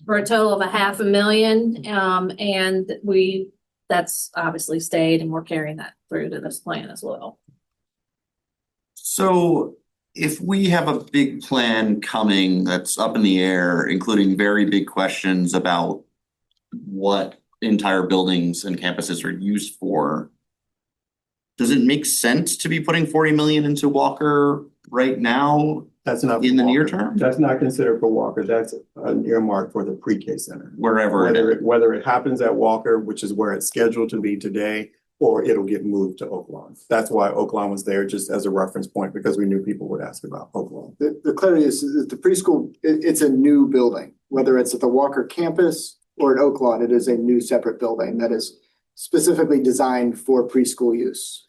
for a total of $500,000. And that's obviously stayed, and we're carrying that through to this plan as well. So if we have a big plan coming that's up in the air, including very big questions about what entire buildings and campuses are used for, does it make sense to be putting 40 million into Walker right now? That's not in the Walker. near term. That's not considered for Walker. That's an earmark for the pre-K center. Whether whether it happens at Walker, which is where it's scheduled to be today, or it'll get moved to Oaklawn. That's why Oaklawn was there, just as a reference point, because we knew people would ask about Oaklawn. The clarity is that the preschool, it's a new building, whether it's at the Walker campus or at Oaklawn, it is a new separate building that is specifically designed for preschool use.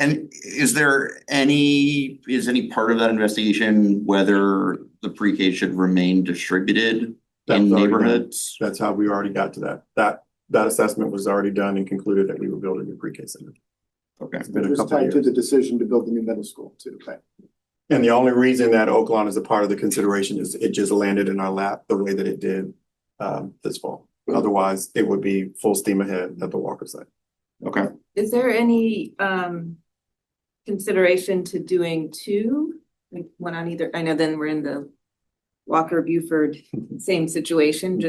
And is any part of that investigation whether the pre-K should remain distributed in neighborhoods? That's how we already got to that. That assessment was already done and concluded that we were building a pre-K center. Okay. It's been a It's couple of tied to years. the decision to build the new middle school too, right? And the only reason that Oaklawn is a part of the consideration is it just landed in our lap the way that it did this fall. Otherwise, it would be full steam ahead at the Walker site. Okay. Is there any consideration to doing two, like one on either? I know then we're in the Walker Buford same situation,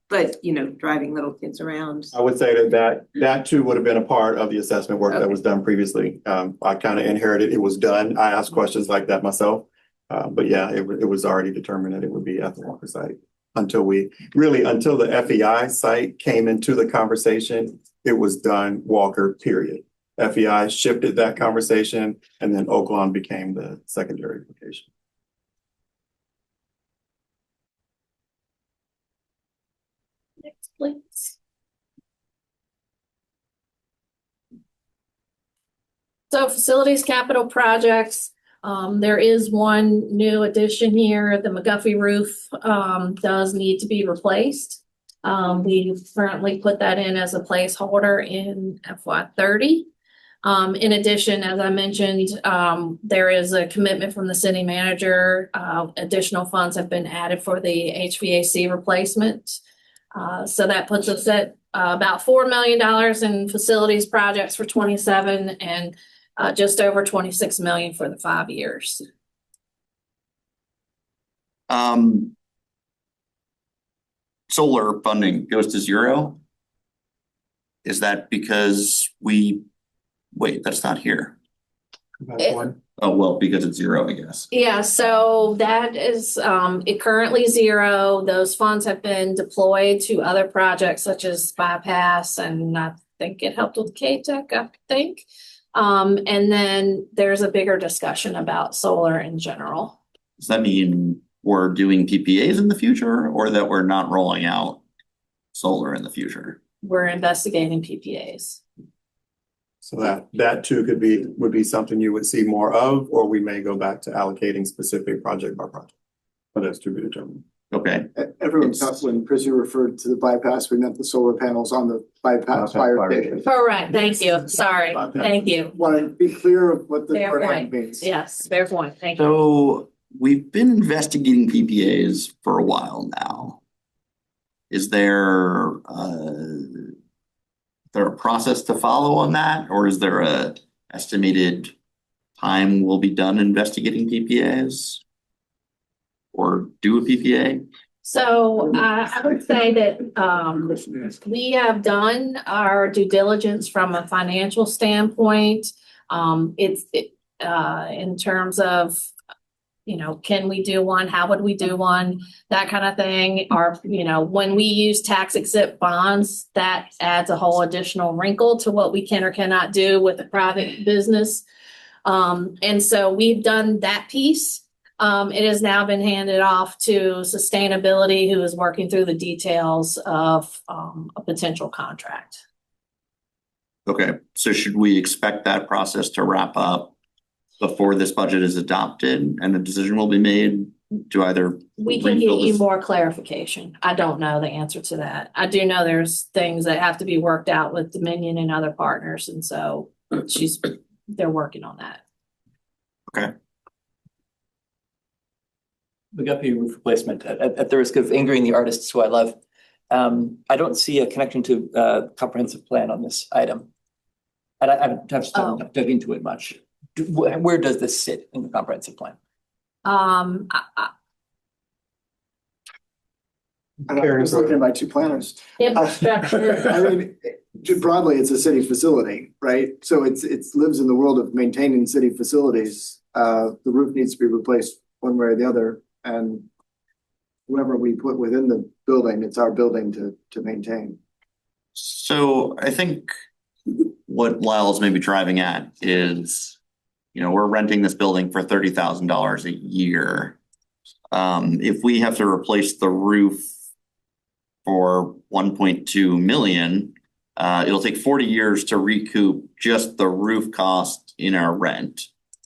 but driving little kids around. I would say that too would have been a part of the assessment work that was done previously. I kind of inherited, it was done. I asked questions like that myself. But yeah, it was already determined that it would be at the Walker site until the FEI site came into the conversation. It was done Walker, period. FEI shifted that conversation, and then Oaklawn became the secondary location. Next, please. So facilities capital projects, there is one new addition here. The McGuffey roof does need to be replaced. We currently put that in as a placeholder in FY30. In addition, as I mentioned, there is a commitment from the city manager. Additional funds have been added for the HVAC replacement. So that puts us at about $4 million in facilities projects for 27 and just over 26 million for the 5 years. Solar funding goes to zero. Is that because wait, that's not here. Oh, well, because it's zero, I guess. Yeah, so that is it currently zero. Those funds have been deployed to other projects such as bypass, and I think it helped with K-Tech, I think. And then there's a bigger discussion about solar in general. Does that mean we're doing PPAs in the future, or that we're not rolling out solar in the future? We're investigating PPAs. So that too would be something you would see more of, or we may go back to allocating specific project by project. But that's to be determined. Okay. Everyone thought when Chrissy referred to the bypass, we meant the solar panels on the bypass fire station. Correct. Thank you. Sorry. Thank you. Want to be clear of what the Fair point point. means. Yes, fair point. Thank you. So we've been investigating PPAs for a while now. Is there a process to follow on that, or is there a estimated time we'll be done investigating PPAs or do a PPA? So I would say that we have done our due diligence from a financial standpoint. In terms of, can we do one? How would we do one? That kind of thing. When we use tax exempt bonds, that adds a whole additional wrinkle to what we can or cannot do with a private business. And so we've done that piece. It has now been handed off to sustainability, who is working through the details of a potential contract. Okay, so should we expect that process to wrap up before this budget is adopted and a decision will be made to either? We can get you more clarification. I don't know the answer to that. I do know there's things that have to be worked out with Dominion and other partners, and so they're working on that. Okay. McGuffey roof replacement, at the risk of angering the artists who I love. I don't see a connection to comprehensive plan on this item. And I've dug into it much. Where does this sit in the comprehensive plan? Um, I was looking at my two planners. infrastructure, I mean, broadly, it's a city facility, right? So it lives in the world of maintaining city facilities. The roof needs to be replaced one way or the other, and whoever we put within the building, it's our building to maintain. So I think what Lyle's maybe driving at is, we're renting this building for $30,000 a year. If we have to replace the roof for 1.2 million, it'll take 40 years to recoup just the roof cost in our rent.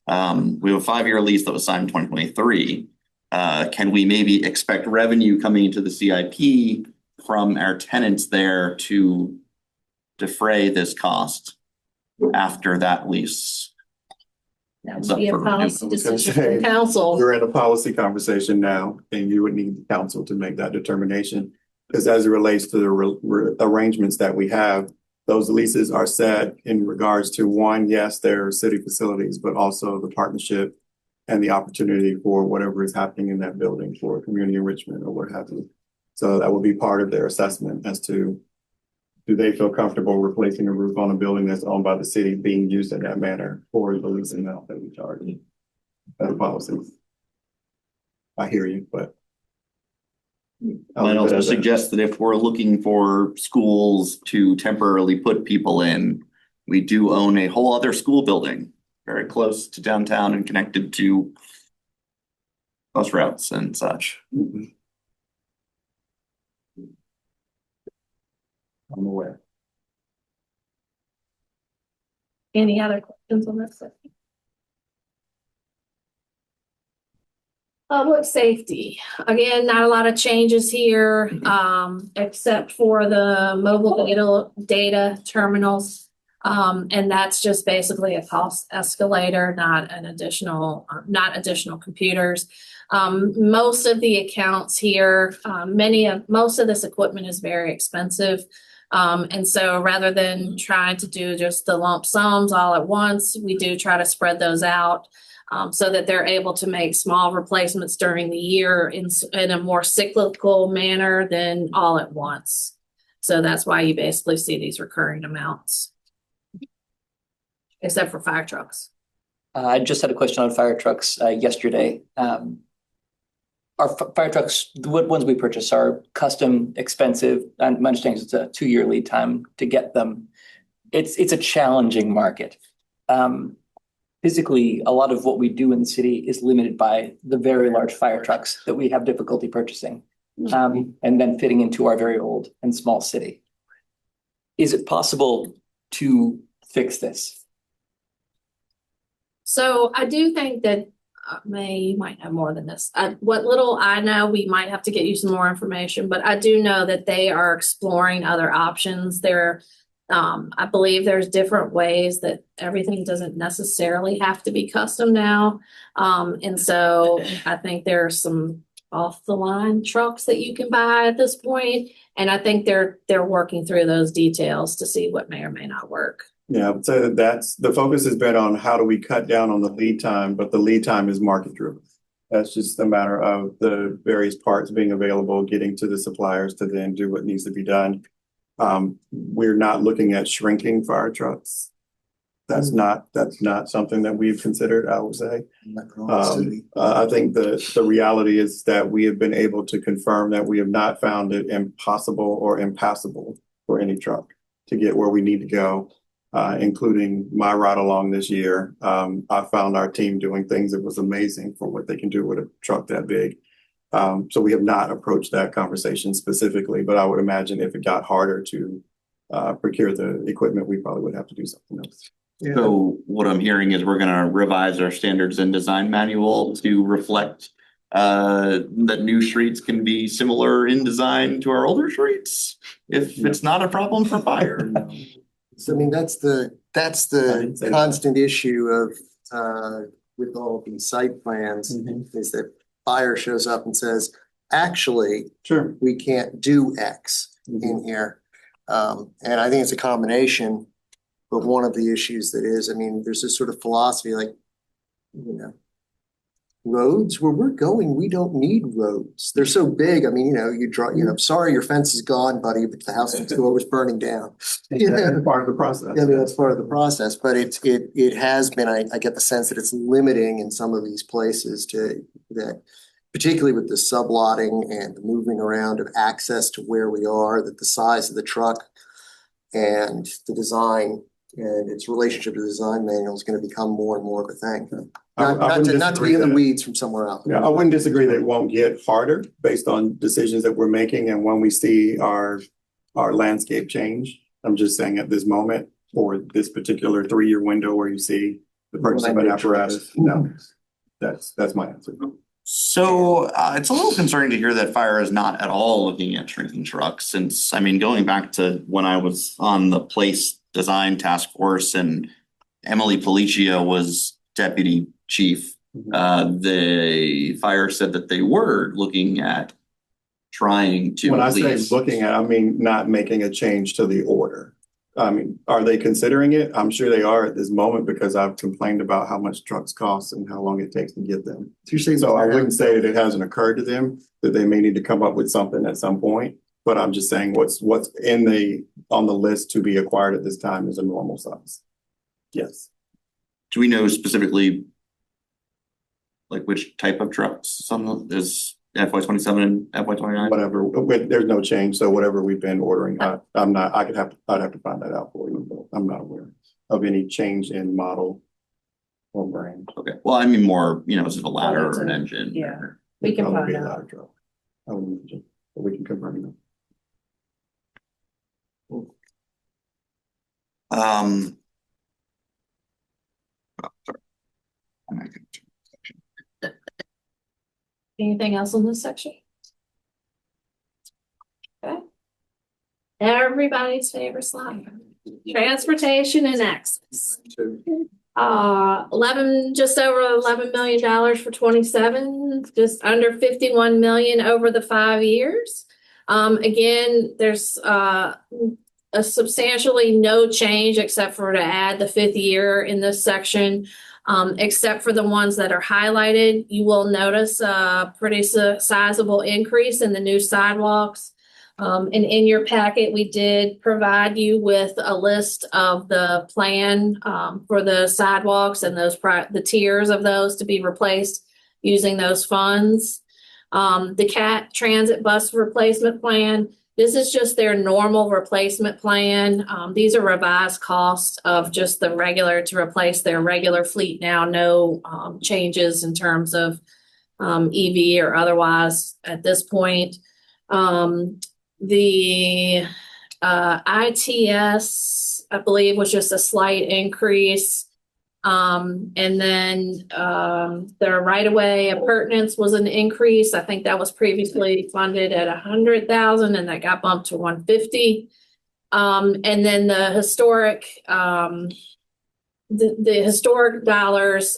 We have a 5-year lease that was signed in 2023. Can we maybe expect revenue coming into the CIP from our tenants there to defray this cost after that lease? that would be a policy I was gonna decision say, from council. We're in a policy conversation now, and you would need the council to make that determination. Because as it relates to the arrangements that we have, those leases are set in regards to one, yes, they're city facilities, but also the partnership and the opportunity for whatever is happening in that building for community enrichment or what have you. So that will be part of their assessment as to, do they feel comfortable replacing a roof on a building that's owned by the city being used in that manner for the leasing amount that we charge? That's policy. I hear you, but. I'd also suggest that if we're looking for schools to temporarily put people in, we do own a whole other school building very close to downtown and connected to bus routes and such. I'm aware. Any other questions on this? Public safety, again, not a lot of changes here, except for the mobile data terminals. And that's just basically a cost escalator, not additional computers. Most of the accounts here, most of this equipment is very expensive. And so rather than trying to do just the lump sums all at once, we do try to spread those out. So that they're able to make small replacements during the year in a more cyclical manner than all at once. So that's why you basically see these recurring amounts. Except for fire trucks. I just had a question on fire trucks yesterday. Our fire trucks, the ones we purchase, are custom, expensive, and my understanding is it's a 2-year lead time to get them. It's a challenging market. Physically, a lot of what we do in the city is limited by the very large fire trucks that we have difficulty purchasing, and then fitting into our very old and small city. Is it possible to fix this? So I do think that you might know more than this. What little I know, we might have to get you some more information, but I do know that they are exploring other options. I believe there's different ways that everything doesn't necessarily have to be custom now. And so I think there are some off the line trucks that you can buy at this point. And I think they're working through those details to see what may or may not work. Yeah, I would say that's the focus has been on how do we cut down on the lead time, but the lead time is market driven. That's just a matter of the various parts being available, getting to the suppliers to then do what needs to be done. We're not looking at shrinking fire trucks. That's not something that we've considered, I would say. I think the reality is that we have been able to confirm that we have not found it impossible or impassable for any truck to get where we need to go, including my ride along this year. I found our team doing things that was amazing for what they can do with a truck that big. So we have not approached that conversation specifically, but I would imagine if it got harder to procure the equipment, we probably would have to do something else. So what I'm hearing is we're gonna revise our standards and design manual to reflect that new streets can be similar in design to our older streets, if it's not a problem for fire. So I mean, that's the didn't say that. constant issue of with all these site plans is that fire shows up and says, actually, Sure. we can't do X in here. And I think it's a combination, but one of the issues that is, I mean, there's this sort of philosophy like, you know, roads, where we're going, we don't need roads. They're so big. I mean, sorry, your fence is gone, buddy, but the house next door was burning down. That's part of the process. I mean, that's part of the process, but it has been, I get the sense that it's limiting in some of these places to that, particularly with the sublotting and the moving around of access to where we are, that the size of the truck and the design and its relationship to the design manual is going to become more and more of a thing. Not to be in the weeds from somewhere else. Yeah, I wouldn't disagree that it won't get harder based on decisions that we're making and when we see our landscape change. I'm just saying at this moment, for this particular 3-year window where you see the purchase of an apparatus, no, that's my answer. So it's a little concerning to hear that fire is not at all looking at shrinking trucks, since, I mean, going back to when I was on the place design task force and Emily Policio was deputy chief, the fire said that they were looking at trying to. When I at say least- looking at, I mean not making a change to the order. I mean, are they considering it? I'm sure they are at this moment because I've complained about how much trucks cost and how long it takes to get them. So I wouldn't say that it hasn't occurred to them, that they may need to come up with something at some point. But I'm just saying what's on the list to be acquired at this time is a normal size. Yes. Do we know specifically like which type of trucks some is FY27 and FY29? Whatever, there's no change, so whatever we've been ordering, I'd have to find that out for you, but I'm not aware of any change in model or brand. Okay, well, I mean more, is it a ladder or an engine? Yeah. or- We can Probably find be a out. ladder truck. I would imagine, but we can confirm that. Um. oh, sorry. I'm not gonna change the section. Anything else on this section? Okay. Everybody's favorite slide. Transportation and access. Just over $11 million for 27, just under 51 million over the 5 years. Again, there's a substantially no change except for to add the 5th year in this section. Except for the ones that are highlighted, you will notice a pretty sizable increase in the new sidewalks. And in your packet, we did provide you with a list of the plan for the sidewalks and the tiers of those to be replaced using those funds. The CAT transit bus replacement plan, this is just their normal replacement plan. These are revised costs of just the regular to replace their regular fleet now. No changes in terms of EV or otherwise at this point. The ITS, I believe, was just a slight increase. And then the right-of-way appurtenance was an increase. I think that was previously funded at 100,000 and that got bumped to 150. And then the historic the historic dollars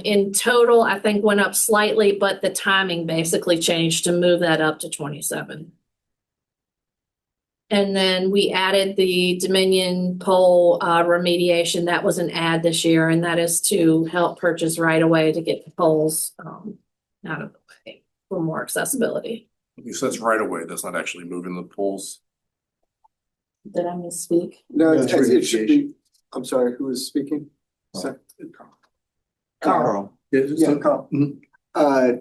in total, I think went up slightly, but the timing basically changed to move that up to 27. And then we added the Dominion pole remediation. That was an add this year, and that is to help purchase right away to get the poles out of the way for more accessibility. You said it's right away. That's not actually moving the poles. Did I misspeak? No, That's it should be, I'm sorry, who was speaking? Carl. Yeah, Carl. Mhm.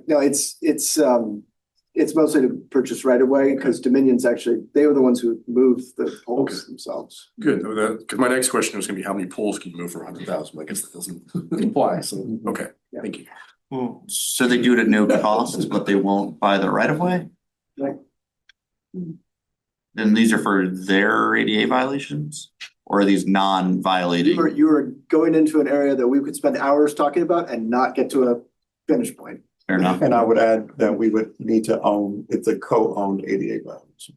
No, it's mostly to purchase right away because Dominion's actually, they were the ones who moved the poles themselves. Good. Because my next question was going to be how many poles can you move for 100,000? I guess that doesn't apply. So, okay. Yeah. Thank you. So they do it at no cost, but they won't buy the right of way? Right. And these are for their ADA violations? Or are these non-violating? You were going into an area that we could spend hours talking about and not get to a finish point. Fair enough. And I would add that we would need to own, it's a co-owned ADA violation.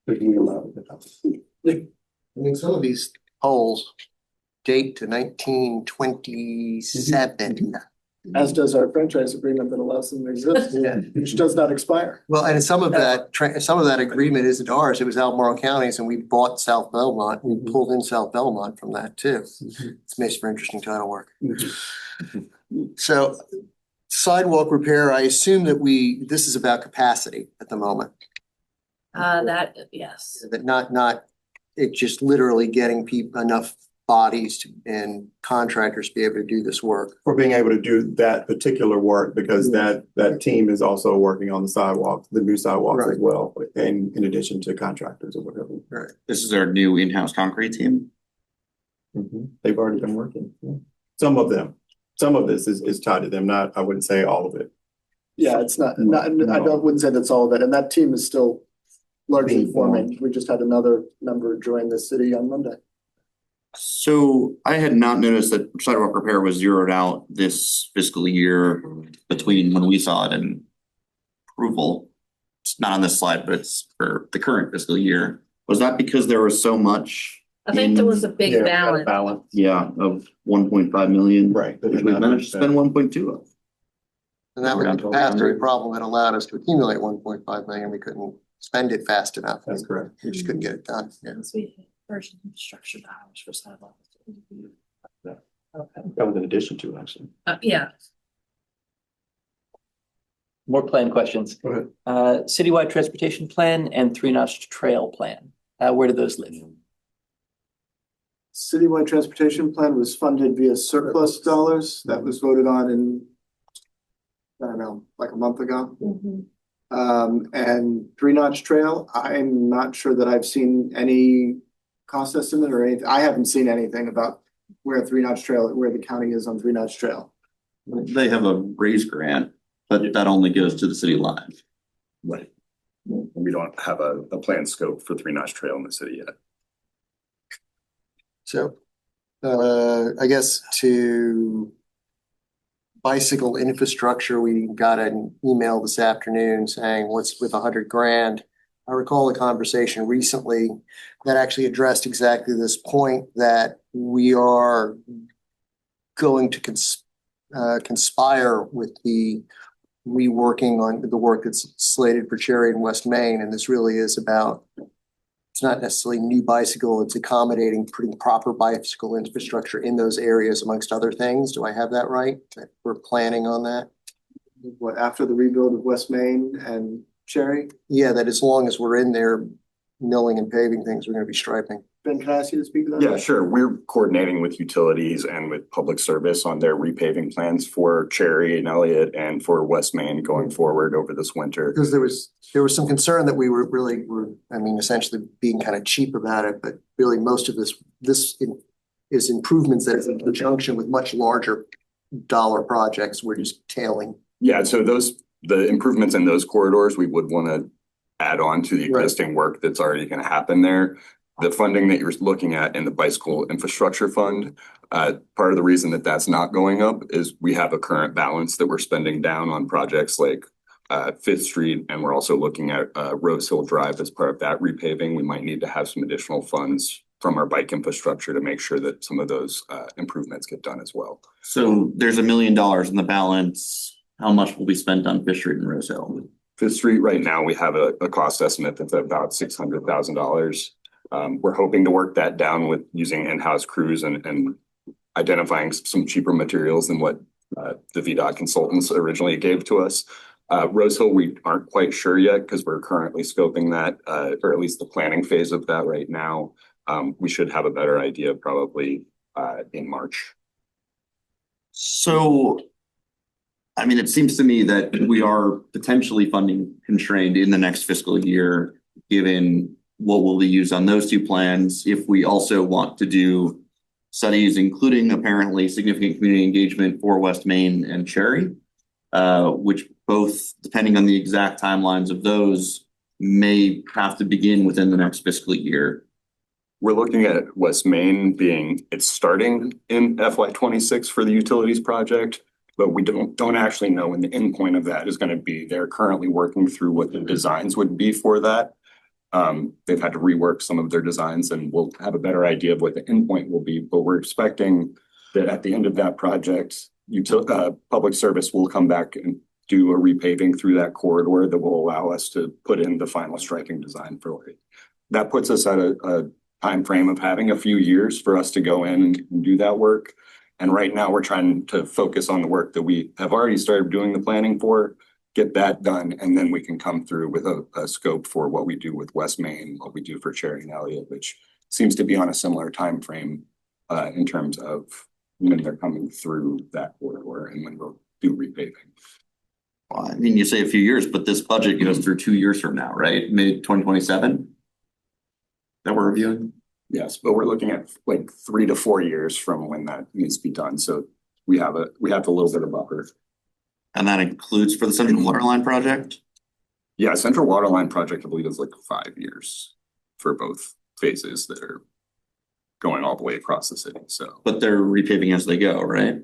If we allow it to happen. I mean, some of these poles date to 1927. As does our franchise agreement that allows them to exist, which does not expire. Well, and some of that agreement isn't ours. It was Albemarle County's and we bought South Belmont. We pulled in South Belmont from that too. It's makes for interesting title work. So sidewalk repair, I assume that this is about capacity at the moment. Yes. That not it just literally getting enough bodies and contractors to be able to do this work. For being able to do that particular work, because that team is also working on the sidewalks, the new sidewalks as Right. well, and in addition to contractors or whatever. Right. This is our new in-house concrete team. They've already been working. Yeah. Some of this is tied to them, I wouldn't say all of it. Yeah, it's not, wouldn't say that's all of it, and that team is still largely Being formed. forming. We just had another member join the city on Monday. So I had not noticed that sidewalk repair was zeroed out this fiscal year between when we saw it and approval. It's not on this slide, but it's for the current fiscal year. Was that because there was so much? I think there was a big Yeah, balance. balance. Yeah, of 1.5 million. Right. Which we managed to spend 1.2 of. And that was the capacity problem that allowed us to accumulate 1.5 million. We couldn't spend it fast enough. That's correct. We just couldn't get it done. Yeah. We had version infrastructure dollars for sidewalks. Yeah. Okay. That was in addition to, actually. Yeah. More plan questions. Go ahead. Citywide transportation plan and three-notch trail plan. Where do those live? Citywide transportation plan was funded via surplus dollars that was voted on in, I don't know, like a month ago. And Three Notch Trail, I'm not sure that I've seen any cost estimate or anything. I haven't seen anything about where Three Notch Trail, where the county is on Three Notch Trail. They have a raise grant, but that only goes to the city line. Right. We don't have a planned scope for Three Notch Trail in the city yet. So, I guess to bicycle infrastructure, we got an email this afternoon saying, what's with $100,000? I recall a conversation recently that actually addressed exactly this point, that we are going to conspire with the reworking on the work that's slated for Cherry and West Main. And this really is about, it's not necessarily new bicycle, it's accommodating pretty proper bicycle infrastructure in those areas amongst other things. Do I have that right? That we're planning on that? What, after the rebuild of West Main and Cherry? Yeah, that as long as we're in there milling and paving things, we're gonna be striping. Ben, can I ask you to speak to that? Yeah, sure. We're coordinating with utilities and with public service on their repaving plans for Cherry and Elliott and for West Main going forward over this winter. Because there was some concern that we were essentially being kind of cheap about it, but really most of this is improvements that is in conjunction with much larger dollar projects. We're just tailing. Yeah, so the improvements in those corridors, we would want to add on to the existing work that's already going to happen there. The funding that you're looking at in the bicycle infrastructure fund, part of the reason that that's not going up is we have a current balance that we're spending down on projects like Fifth Street, and we're also looking at Rose Hill Drive as part of that repaving. We might need to have some additional funds from our bike infrastructure to make sure that some of those improvements get done as well. So there's $1 million in the balance. How much will be spent on Fish Street and Rose Hill? Fifth Street, right now, we have a cost estimate that's about $600,000. We're hoping to work that down with using in-house crews and identifying some cheaper materials than what the VDOT consultants originally gave to us. Rose Hill, we aren't quite sure yet because we're currently scoping that, or at least the planning phase of that right now. We should have a better idea probably in March. So, I mean, it seems to me that we are potentially funding constrained in the next fiscal year, given what will be used on those two plans. If we also want to do studies, including apparently significant community engagement for West Main and Cherry, which both, depending on the exact timelines of those, may have to begin within the next fiscal year. We're looking at West Main it's starting in FY26 for the utilities project, but we don't actually know when the endpoint of that is going to be. They're currently working through what the designs would be for that. They've had to rework some of their designs, and we'll have a better idea of what the endpoint will be, but we're expecting that at the end of that project, public service will come back and do a repaving through that corridor that will allow us to put in the final striping design for it. That puts us at a time frame of having a few years for us to go in and do that work. And right now we're trying to focus on the work that we have already started doing the planning for, get that done, and then we can come through with a scope for what we do with West Main, what we do for Cherry and Elliott, which seems to be on a similar time frame in terms of when they're coming through that corridor and when we'll do repaving. Well, I mean, you say a few years, but this budget goes through 2 years from now, right? Mid 2027? That we're reviewing? Yes, but we're looking at like 3 to 4 years from when that needs to be done. So we have a little bit of buffer. And that includes for the Central Water Line project? Yeah, Central Water Line project, I believe, is like 5 years for both phases that are going all the way across the city. So, But they're repaving as they go, right?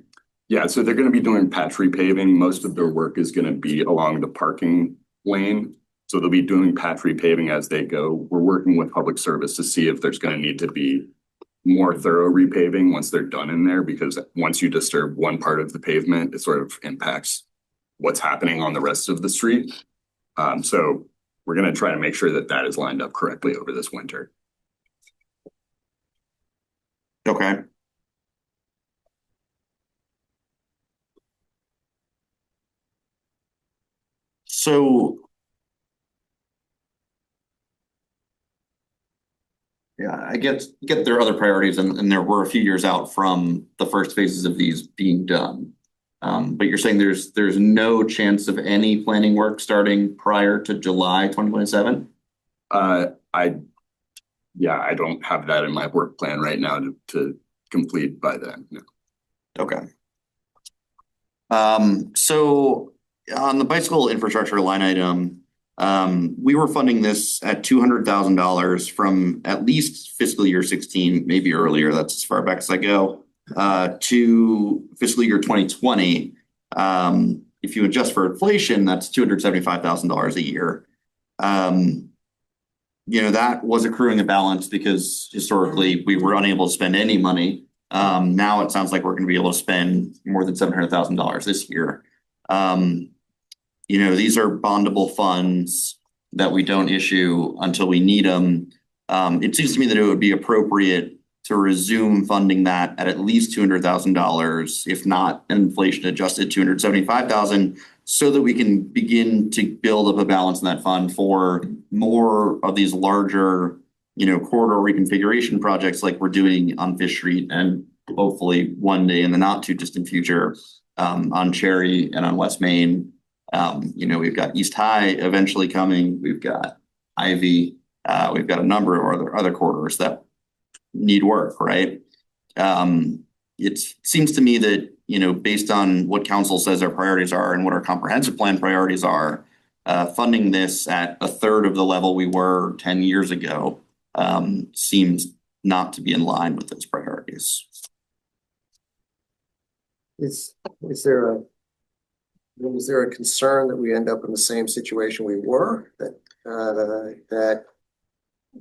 yeah, so they're going to be doing patch repaving. Most of their work is going to be along the parking lane. So they'll be doing patch repaving as they go. We're working with public service to see if there's going to need to be more thorough repaving once they're done in there, because once you disturb one part of the pavement, it sort of impacts what's happening on the rest of the street. So we're going to try to make sure that that is lined up correctly over this winter. Okay. So. Yeah, I get there are other priorities and there were a few years out from the first phases of these being done. But you're saying there's no chance of any planning work starting prior to July 2027? I don't have that in my work plan right now to complete by then. No. Okay. So on the bicycle infrastructure line item, we were funding this at $200,000 from at least fiscal year 16, maybe earlier. That's as far back as I go, to fiscal year 2020. If you adjust for inflation, that's $275,000 a year. That was accruing a balance because historically we were unable to spend any money. Now it sounds like we're going to be able to spend more than $700,000 this year. These are bondable funds that we don't issue until we need them. It seems to me that it would be appropriate to resume funding that at least $200,000, if not an inflation adjusted $275,000, so that we can begin to build up a balance in that fund for more of these larger, corridor reconfiguration projects like we're doing on Fish Street and hopefully one day in the not too distant future on Cherry and on West Main. We've got East High eventually coming. We've got Ivy. We've got a number of other corridors that need work, right? It seems to me that, based on what council says our priorities are and what our comprehensive plan priorities are, funding this at a third of the level we were 10 years ago seems not to be in line with those priorities. Is there a concern that we end up in the same situation we were, that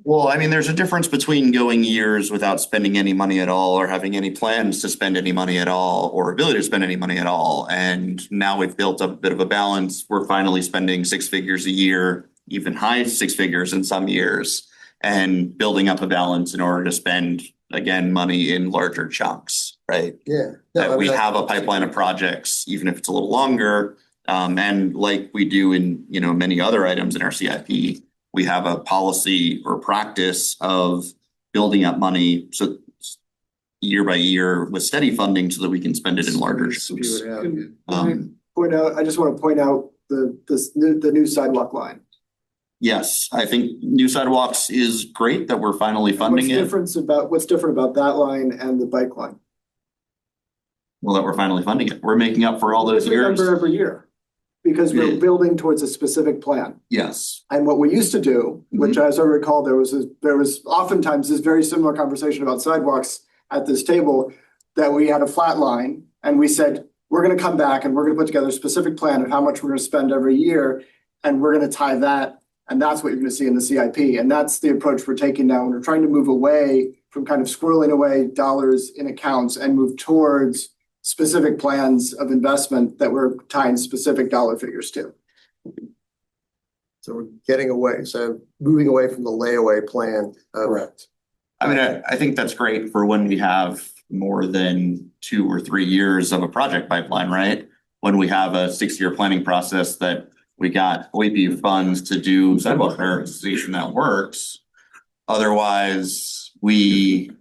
Well, I mean, there's a difference between going years without spending any money at all or having any plans to spend any money at all or ability to spend any money at all. And now we've built up a bit of a balance. We're finally spending 6 figures a year, even high 6 figures in some years, and building up a balance in order to spend, again, money in larger chunks, right? Yeah. That we have a pipeline of projects, even if it's a little longer. And like we do in, many other items in our CIP, we have a policy or practice of building up money so year by year with steady funding so that we can spend it in larger chunks. I just want to point out the new sidewalk line. Yes, I think new sidewalks is great that we're finally funding it. What's different about that line and the bike line? Well, that we're finally funding it. We're making up for all those years. Number every year. Because we're building towards a specific plan. Yes. And what we used to do, which as I recall, there was oftentimes this very similar conversation about sidewalks at this table, that we had a flat line and we said, we're going to come back and we're going to put together a specific plan of how much we're going to spend every year. And we're going to tie that. And that's what you're going to see in the CIP. And that's the approach we're taking now. We're trying to move away from kind of squirreling away dollars in accounts and move towards specific plans of investment that we're tying specific dollar figures to. So we're getting away, so moving away from the layaway plan. Correct. I mean, I think that's great for when we have more than 2 or 3 years of a project pipeline, right? When we have a 6-year planning process that we got OEP funds to do sidewalk prioritization that works. Otherwise, we,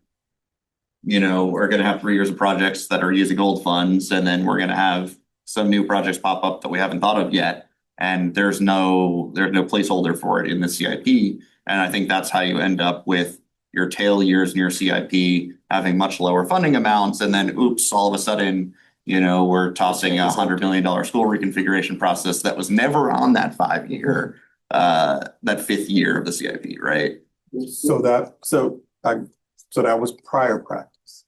are gonna have 3 years of projects that are using old funds, and then we're gonna have some new projects pop up that we haven't thought of yet. And there's no placeholder for it in the CIP. And I think that's how you end up with your tail years in your CIP having much lower funding amounts, and then oops, all of a sudden, we're tossing $100 million school reconfiguration process that was never on that 5-year, that 5th year of the CIP, right? So that was prior practice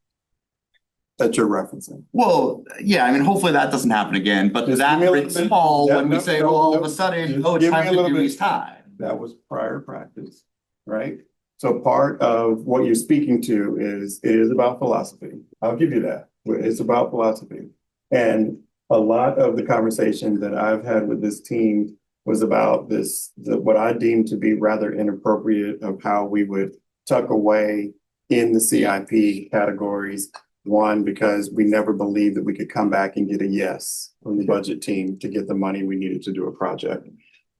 that you're referencing. Well, yeah, I mean, hopefully that doesn't happen again, but Just that give me a little rings bit- small yeah, when we no, say, no, well, all of no. a sudden, Just oh, it's give me time a to little do bit. these time. That was prior practice, right? So part of what you're speaking to is, it is about philosophy. I'll give you that. It's about philosophy. And a lot of the conversation that I've had with this team was about what I deem to be rather inappropriate of how we would tuck away in the CIP categories. One, because we never believed that we could come back and get a yes from the budget team to get the money we needed to do a project.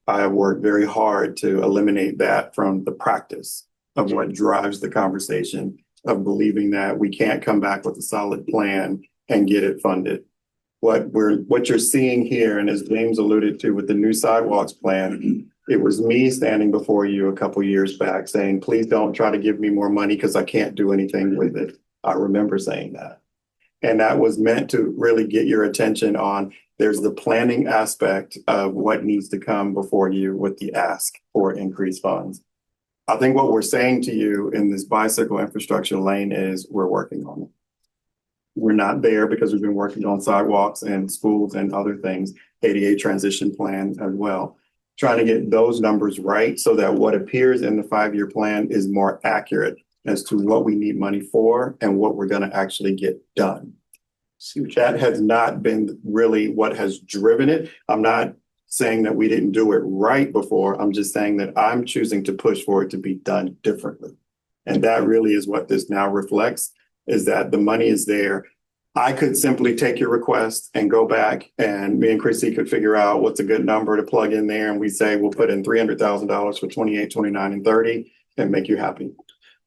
I have worked very hard to eliminate that from the practice of what drives the conversation of believing that we can't come back with a solid plan and get it funded. What you're seeing here, and as James alluded to with the new sidewalks plan, it was me standing before you a couple years back saying, please don't try to give me more money because I can't do anything with it. I remember saying that. And that was meant to really get your attention on, there's the planning aspect of what needs to come before you with the ask for increased funds. I think what we're saying to you in this bicycle infrastructure lane is we're working on it. We're not there because we've been working on sidewalks and schools and other things, ADA transition plan as well. Trying to get those numbers right so that what appears in the 5-year plan is more accurate as to what we need money for and what we're going to actually get done. That has not been really what has driven it. I'm not saying that we didn't do it right before. I'm just saying that I'm choosing to push for it to be done differently. And that really is what this now reflects, is that the money is there. I could simply take your request and go back, and me and Chrissy could figure out what's a good number to plug in there. And we say, we'll put in $300,000 for 28, 29, and 30 and make you happy.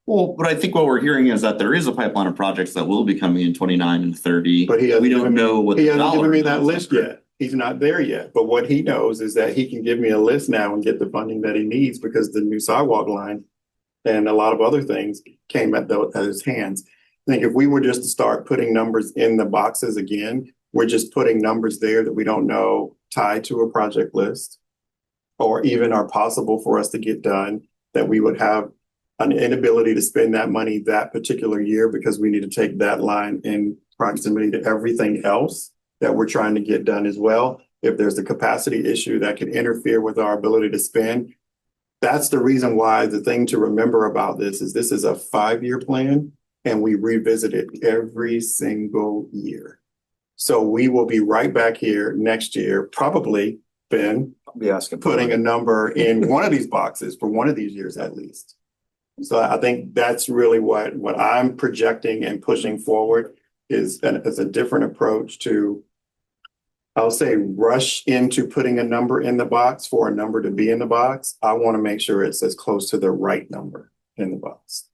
Well, but I think what we're hearing is that there is a pipeline of projects that will be coming in 29 and 30. But we don't know what he the hasn't given dollar me that amounts list are. yet. He's not there yet. But what he knows is that he can give me a list now and get the funding that he needs because the new sidewalk line and a lot of other things came at his hands. I think if we were just to start putting numbers in the boxes again, we're just putting numbers there that we don't know tied to a project list or even are possible for us to get done, that we would have an inability to spend that money that particular year because we need to take that line in proximity to everything else that we're trying to get done as well. If there's a capacity issue that could interfere with our ability to spend, that's the reason why the thing to remember about this is a 5-year plan and we revisit it every single year. So we will be right back here next year, probably, Ben, I'll be asking. putting a number in one of these boxes for one of these years at least. So I think that's really what I'm projecting and pushing forward is a different approach to, I'll say, rush into putting a number in the box for a number to be in the box. I want to make sure it's as close to the right number in the box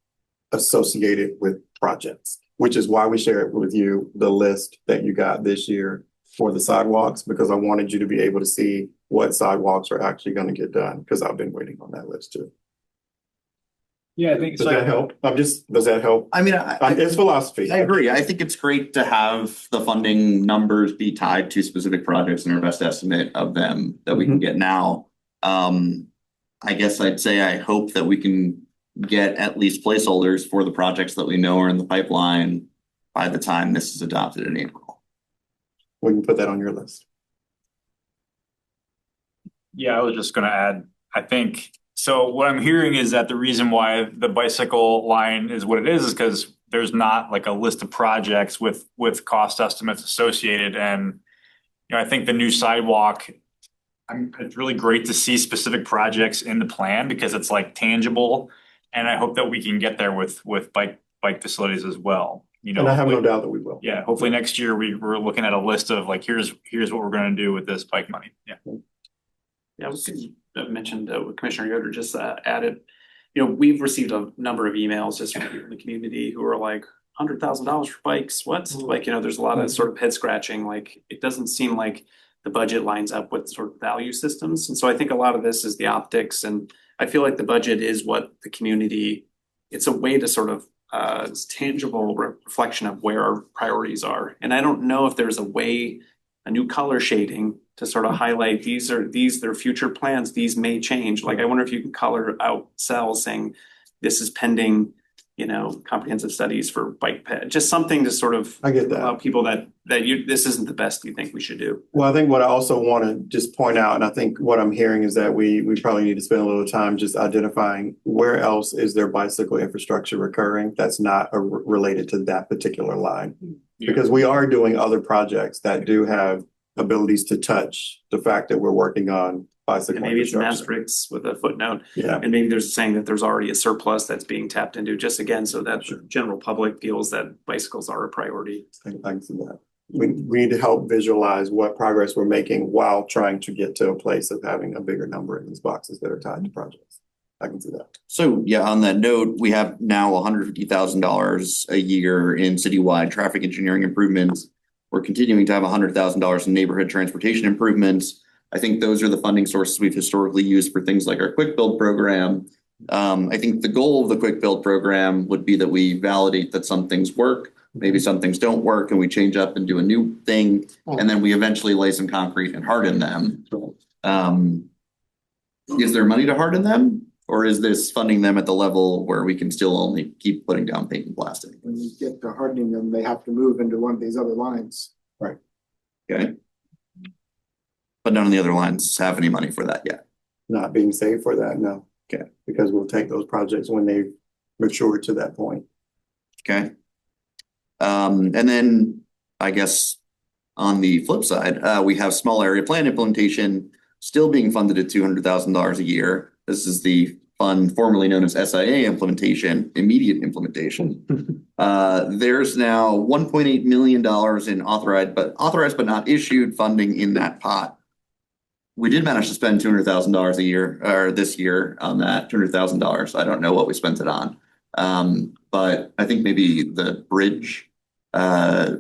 associated with projects, which is why we share it with you, the list that you got this year for the sidewalks, because I wanted you to be able to see what sidewalks are actually going to get done, because I've been waiting on that list too. Yeah, I think Does so. that help? Does that help? I mean, It's philosophy. I agree. I think it's great to have the funding numbers be tied to specific projects and our best estimate of them that we can get now. I guess I'd say I hope that we can get at least placeholders for the projects that we know are in the pipeline by the time this is adopted in April. We can put that on your list. Yeah, I was just gonna add, I think, so what I'm hearing is that the reason why the bicycle line is what it is because there's not like a list of projects with cost estimates associated. And, I think the new sidewalk, it's really great to see specific projects in the plan because it's like tangible. And I hope that we can get there with bike facilities as well, And I have no doubt that we will. Yeah, hopefully next year we're looking at a list of like, here's what we're gonna do with this bike money. Yeah. Yeah, I was gonna mention what Commissioner Yoder just added. We've received a number of emails just from people in the community who are like, $100,000 for bikes, what? Like, there's a lot of sort of head scratching, like, it doesn't seem like the budget lines up with sort of value systems. And so I think a lot of this is the optics, and I feel like the budget is what the community, it's a way to sort of it's tangible reflection of where our priorities are. And I don't know if there's a new color shading to sort of highlight these are their future plans, these may change. Like, I wonder if you can color out cells saying this is pending, comprehensive studies for bike ped, just something to sort of I get that. allow people that this isn't the best you think we should do. Well, I think what I also want to just point out, and I think what I'm hearing is that we probably need to spend a little time just identifying where else is there bicycle infrastructure recurring that's not related to that particular line. Because we are doing other projects that do have abilities to touch the fact that we're working on bicycle And maybe it's an infrastructure. asterisk with a footnote. Yeah, And maybe there's saying that there's already a surplus that's being tapped into, just again, so that the general public feels that bicycles are a priority. I can see that. We need to help visualize what progress we're making while trying to get to a place of having a bigger number in these boxes that are tied to projects. I can see that. So yeah, on that note, we have now $150,000 a year in citywide traffic engineering improvements. We're continuing to have $100,000 in neighborhood transportation improvements. I think those are the funding sources we've historically used for things like our quick build program. I think the goal of the quick build program would be that we validate that some things work, maybe some things don't work, and we change up and do a new thing, and then we eventually lay some concrete and harden them. Is there money to harden them? Or is this funding them at the level where we can still only keep putting down paint and plastic? When you get to hardening them, they have to move into one of these other lines. Okay. But none of the other lines have any money for that yet. Not being saved for that, no. Okay. Because we'll take those projects when they mature to that point. Okay. And then I guess on the flip side, we have small area plan implementation still being funded at $200,000 a year. This is the fund formerly known as SIA implementation, immediate implementation. There's now $1.8 million in authorized but not issued funding in that pot. We did manage to spend $200,000 a year or this year on that $200,000. I don't know what we spent it on. But I think maybe the bridge over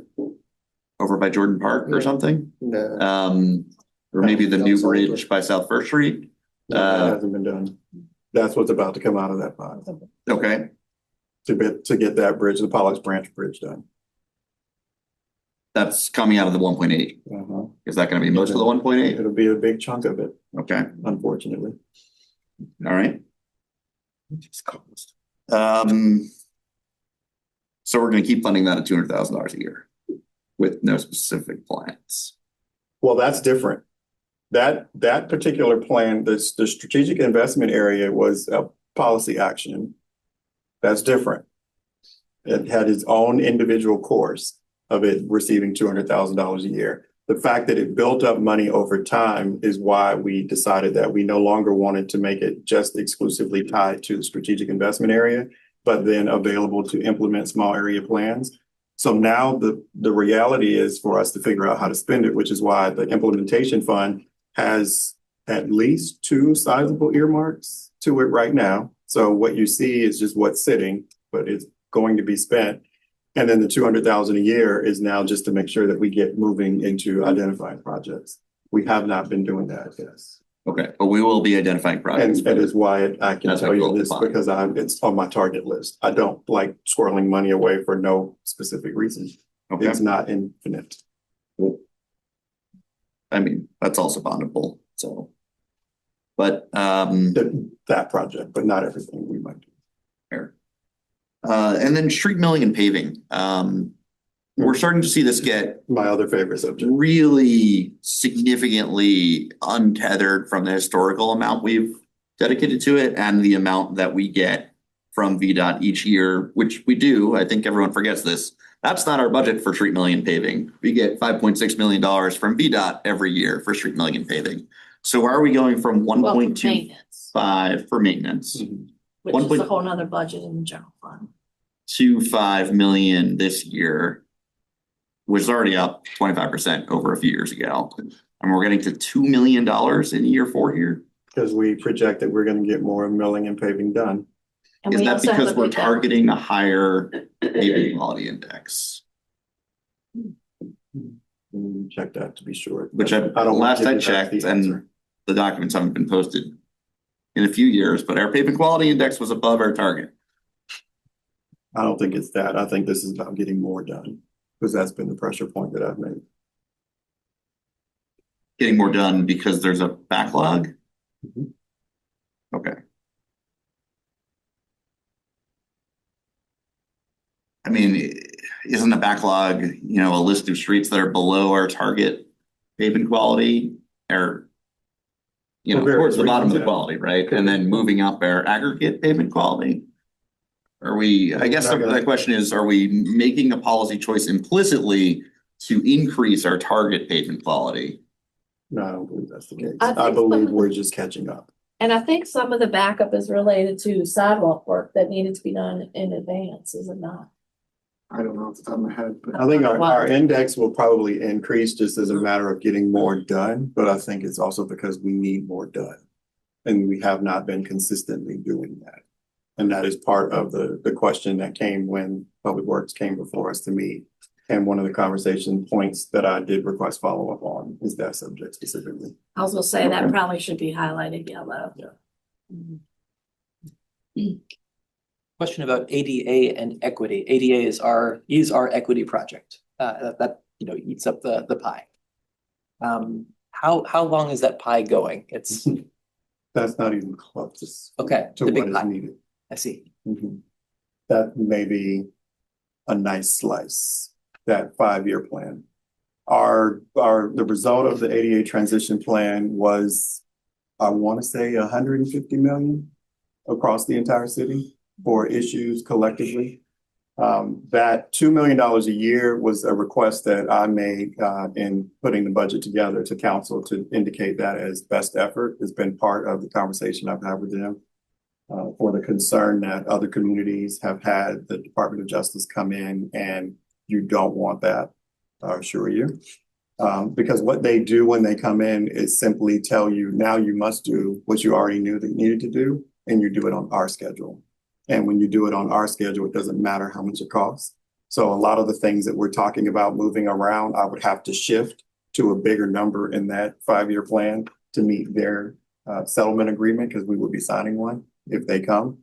by Jordan Park or something. No. Or maybe the new bridge by South First Street. That hasn't been done. That's what's about to come out of that pot. Okay, To get that bridge, the Pollux Branch Bridge done. that's coming out of the 1.8. Is that gonna be most of the 1.8? It'll be a big chunk of it, Okay, unfortunately. all right. So we're gonna keep funding that at $200,000 a year with no specific plans. Well, that's different. That particular plan, the strategic investment area was a policy action. That's different. It had its own individual course of it receiving $200,000 a year. The fact that it built up money over time is why we decided that we no longer wanted to make it just exclusively tied to the strategic investment area, but then available to implement small area plans. So now the reality is for us to figure out how to spend it, which is why the implementation fund has at least 2 sizable earmarks to it right now. So what you see is just what's sitting, but it's going to be spent. And then the $200,000 a year is now just to make sure that we get moving into identifying projects. We have not been doing that, yes. Okay, but we will be identifying projects. And that is why I can That's tell you totally this, fine. because it's on my target list. I don't like squirreling money away for no specific reason. Okay, It's not infinite. I mean, that's also bondable, so. But, That project, but not everything we might do. fair. And then street milling and paving. We're starting to see this get My other favorite subject. really significantly untethered from the historical amount we've dedicated to it and the amount that we get from VDOT each year, which we do. I think everyone forgets this. That's not our budget for street milling and paving. We get $5.6 million from VDOT every year for street milling and paving. So why are we going from Well, for 1.25 maintenance, for maintenance? which one is point- a whole nother budget in the general fund. 2.5 million this year, which is already up 25% over a few years ago. And we're getting to $2 million in year 4 here. Because we project that we're gonna get more milling and paving done. And Is we that also have because a we're big balance. targeting a higher paving quality index? Check that to be sure. Which I, don't wanna last give I you that checked, the and answer. the documents haven't been posted in a few years, but our paving quality index was above our target. I don't think it's that. I think this is about getting more done, because that's been the pressure point that I've made. Getting more done because there's a backlog? Mhm. Okay. I mean, isn't a backlog, a list of streets that are below our target pavement quality or For various towards the bottom of the reasons, yeah. quality, right? And then moving up our aggregate pavement quality? I guess the question is, are we making a policy choice implicitly to increase our target pavement quality? No, I don't believe that's the case. I think I believe some- we're just catching up. And I think some of the backup is related to sidewalk work that needed to be done in advance, is it not? I don't know off the top of my head, but I think our Wow. index will probably increase just as a matter of getting more done, but I think it's also because we need more done. And we have not been consistently doing that. And that is part of the question that came when Public Works came before us to meet. And one of the conversation points that I did request follow-up on is that subject specifically. I was gonna say that Okay. probably should be highlighted yellow. Yeah. Mhm. Question about ADA and equity. ADA is our equity project. That eats up the pie. How long is that pie going? It's That's not even close okay, to the what big is pie. needed. I see. Mhm. That may be a nice slice, that 5-year plan. The result of the ADA transition plan was, I want to say 150 million across the entire city for issues collectively. That $2 million a year was a request that I made in putting the budget together to council to indicate that as best effort. Has been part of the conversation I've had with them. For the concern that other communities have had the Department of Justice come in, and you don't want that, I assure you. Because what they do when they come in is simply tell you, now you must do what you already knew that you needed to do, and you do it on our schedule. And when you do it on our schedule, it doesn't matter how much it costs. So a lot of the things that we're talking about moving around, I would have to shift to a bigger number in that 5-year plan to meet their settlement agreement, because we will be signing one if they come,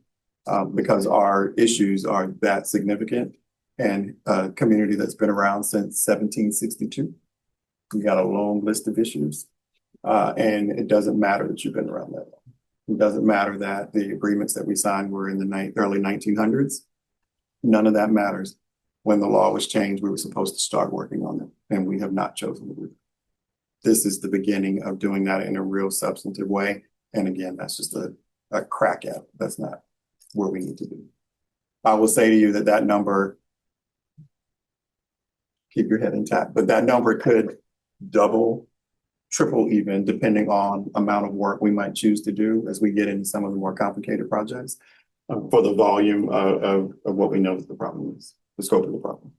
because our issues are that significant, and a community that's been around since 1762. We got a long list of issues, and it doesn't matter that you've been around that long. It doesn't matter that the agreements that we signed were in the early 1900s. None of that matters. When the law was changed, we were supposed to start working on it, and we have not chosen to do it. This is the beginning of doing that in a real substantive way. And again, that's just a crack at it. That's not where we need to be. I will say to you that number, keep your head intact, but that number could double, triple even, depending on amount of work we might choose to do as we get into some of the more complicated projects for the volume of what we know that the problem is, the scope of the problem.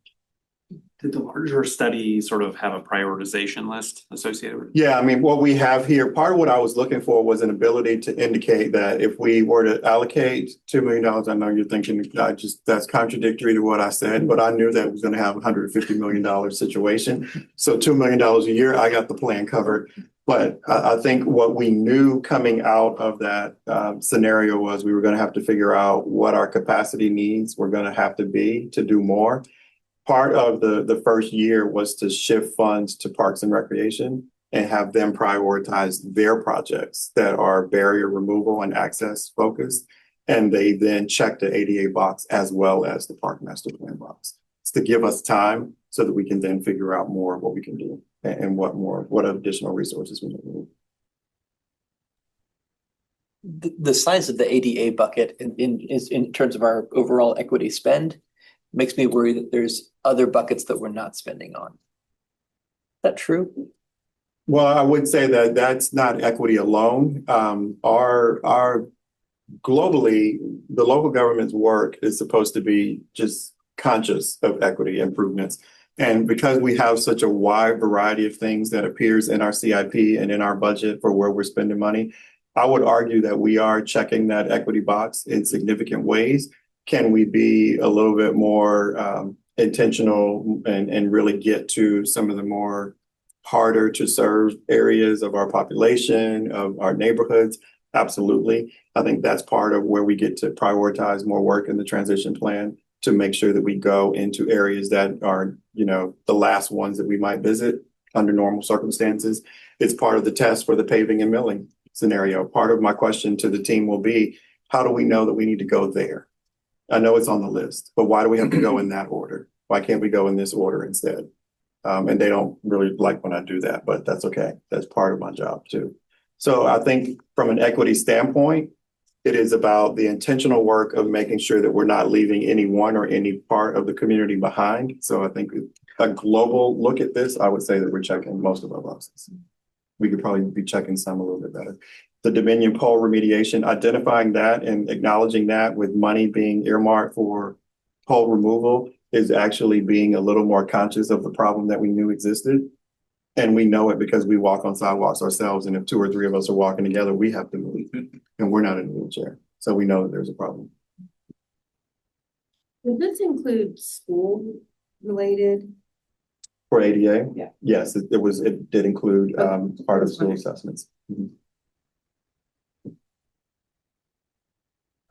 Did the larger study sort of have a prioritization list associated with it? Yeah, I mean, what we have here, part of what I was looking for was an ability to indicate that if we were to allocate $2 million, I know you're thinking that's contradictory to what I said, but I knew that was going to have a $150 million situation. So $2 million a year, I got the plan covered. But I think what we knew coming out of that scenario was we were going to have to figure out what our capacity needs were going to have to be to do more. Part of the first year was to shift funds to Parks and Recreation and have them prioritize their projects that are barrier removal and access focused. And they then check the ADA box as well as the Park Master Plan box. It's to give us time so that we can then figure out more of what we can do and what additional resources we need. the size of the ADA bucket in terms of our overall equity spend makes me worry that there's other buckets that we're not spending on. Is that true? Well, I would say that that's not equity alone. Our globally, the local government's work is supposed to be just conscious of equity improvements. And because we have such a wide variety of things that appears in our CIP and in our budget for where we're spending money, I would argue that we are checking that equity box in significant ways. Can we be a little bit more intentional and really get to some of the more harder to serve areas of our population, of our neighborhoods? Absolutely. I think that's part of where we get to prioritize more work in the transition plan to make sure that we go into areas that are, the last ones that we might visit under normal circumstances. It's part of the test for the paving and milling scenario. Part of my question to the team will be, how do we know that we need to go there? I know it's on the list, but why do we have to go in that order? Why can't we go in this order instead? And they don't really like when I do that, but that's okay. That's part of my job too. So I think from an equity standpoint, it is about the intentional work of making sure that we're not leaving anyone or any part of the community behind. So I think a global look at this, I would say that we're checking most of our boxes. We could probably be checking some a little bit better. The Dominion pole remediation, identifying that and acknowledging that with money being earmarked for pole removal is actually being a little more conscious of the problem that we knew existed. And we know it because we walk on sidewalks ourselves. And if 2 or 3 of us are walking together, we have to move and we're not in a wheelchair. So we know that there's a problem. Does this include school related? For ADA? Yeah. Yes, it did include part of school assessments. Mhm.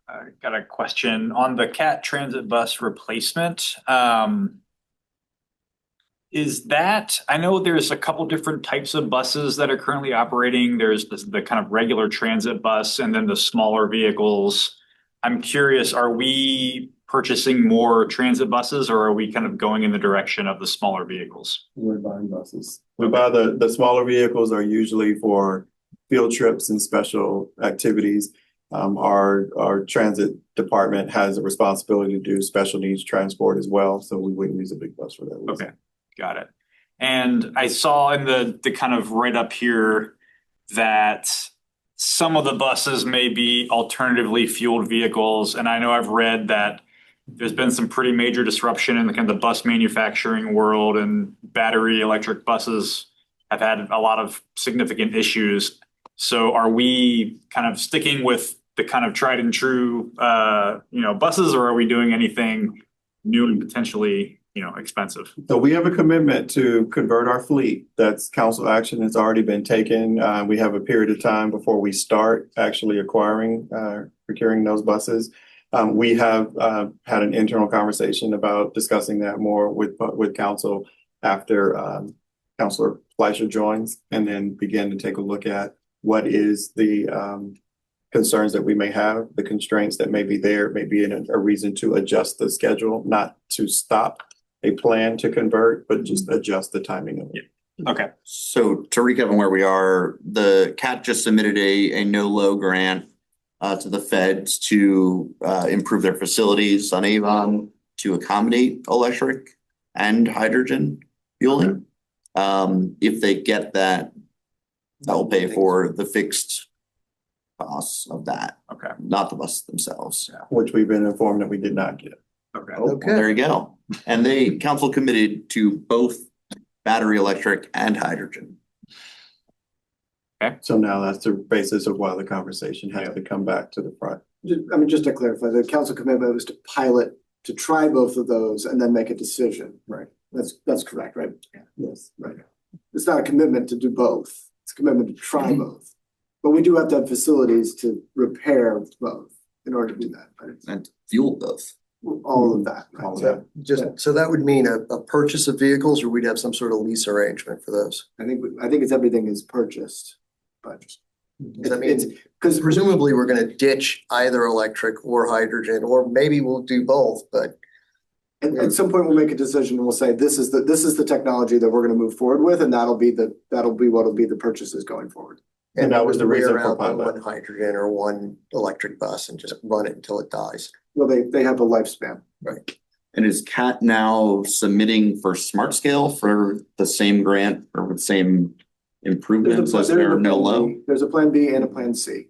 I got a question on the CAT transit bus replacement. Is that, I know there's a couple different types of buses that are currently operating. There's the kind of regular transit bus and then the smaller vehicles. I'm curious, are we purchasing more transit buses or are we kind of going in the direction of the smaller vehicles? We're buying buses. We buy the smaller vehicles are usually for field trips and special activities. Our transit department has a responsibility to do special needs transport as well. So we wouldn't use a big bus for that reason. Okay. Got it. And I saw in the kind of right up here that some of the buses may be alternatively fueled vehicles. And I know I've read that there's been some pretty major disruption in the kind of the bus manufacturing world, and battery electric buses have had a lot of significant issues. So are we kind of sticking with the kind of tried and true buses, or are we doing anything new and potentially expensive? So we have a commitment to convert our fleet. That's council action that's already been taken. We have a period of time before we start actually procuring those buses. We have had an internal conversation about discussing that more with council after Councilor Fleischer joins, and then begin to take a look at what is the concerns that we may have, the constraints that may be there, maybe a reason to adjust the schedule, not to stop a plan to convert, but just adjust the timing of it. Okay. So to recap on where we are, the CAT just submitted a no-low grant to the feds to improve their facilities on Avon to accommodate electric and hydrogen fueling. If they get that, that will pay for the fixed costs of that. Okay. Not the buses themselves. Which we've been informed that we did not get. Okay. Oh, well, there you go. And they council committed to both battery electric and hydrogen. So now that's the basis of why the conversation has to come back to the front. Just to clarify, the council commitment was to pilot, to try both of those and then make a decision. Right. That's correct, right? Yes. Right. It's not a commitment to do both. It's a commitment to try both. But we do have to have facilities to repair both in order to do that. Right? And fuel both. All of that. Right? All of So that. So that would mean a purchase of vehicles, or we'd have some sort of lease arrangement for those. I think it's everything is purchased, but I mean, because presumably we're going to ditch either electric or hydrogen, or maybe we'll do both, but. At some point we'll make a decision and we'll say, this is the technology that we're going to move forward with, and that'll be what'll be the purchases going forward. And that was the reason wear for out the pilot. one hydrogen or one electric bus and just run it until it dies. Well, they have a lifespan. And is CAT now submitting for Smart Scale for the same grant or with same improvements as there are no low? There's a plan B and a plan C.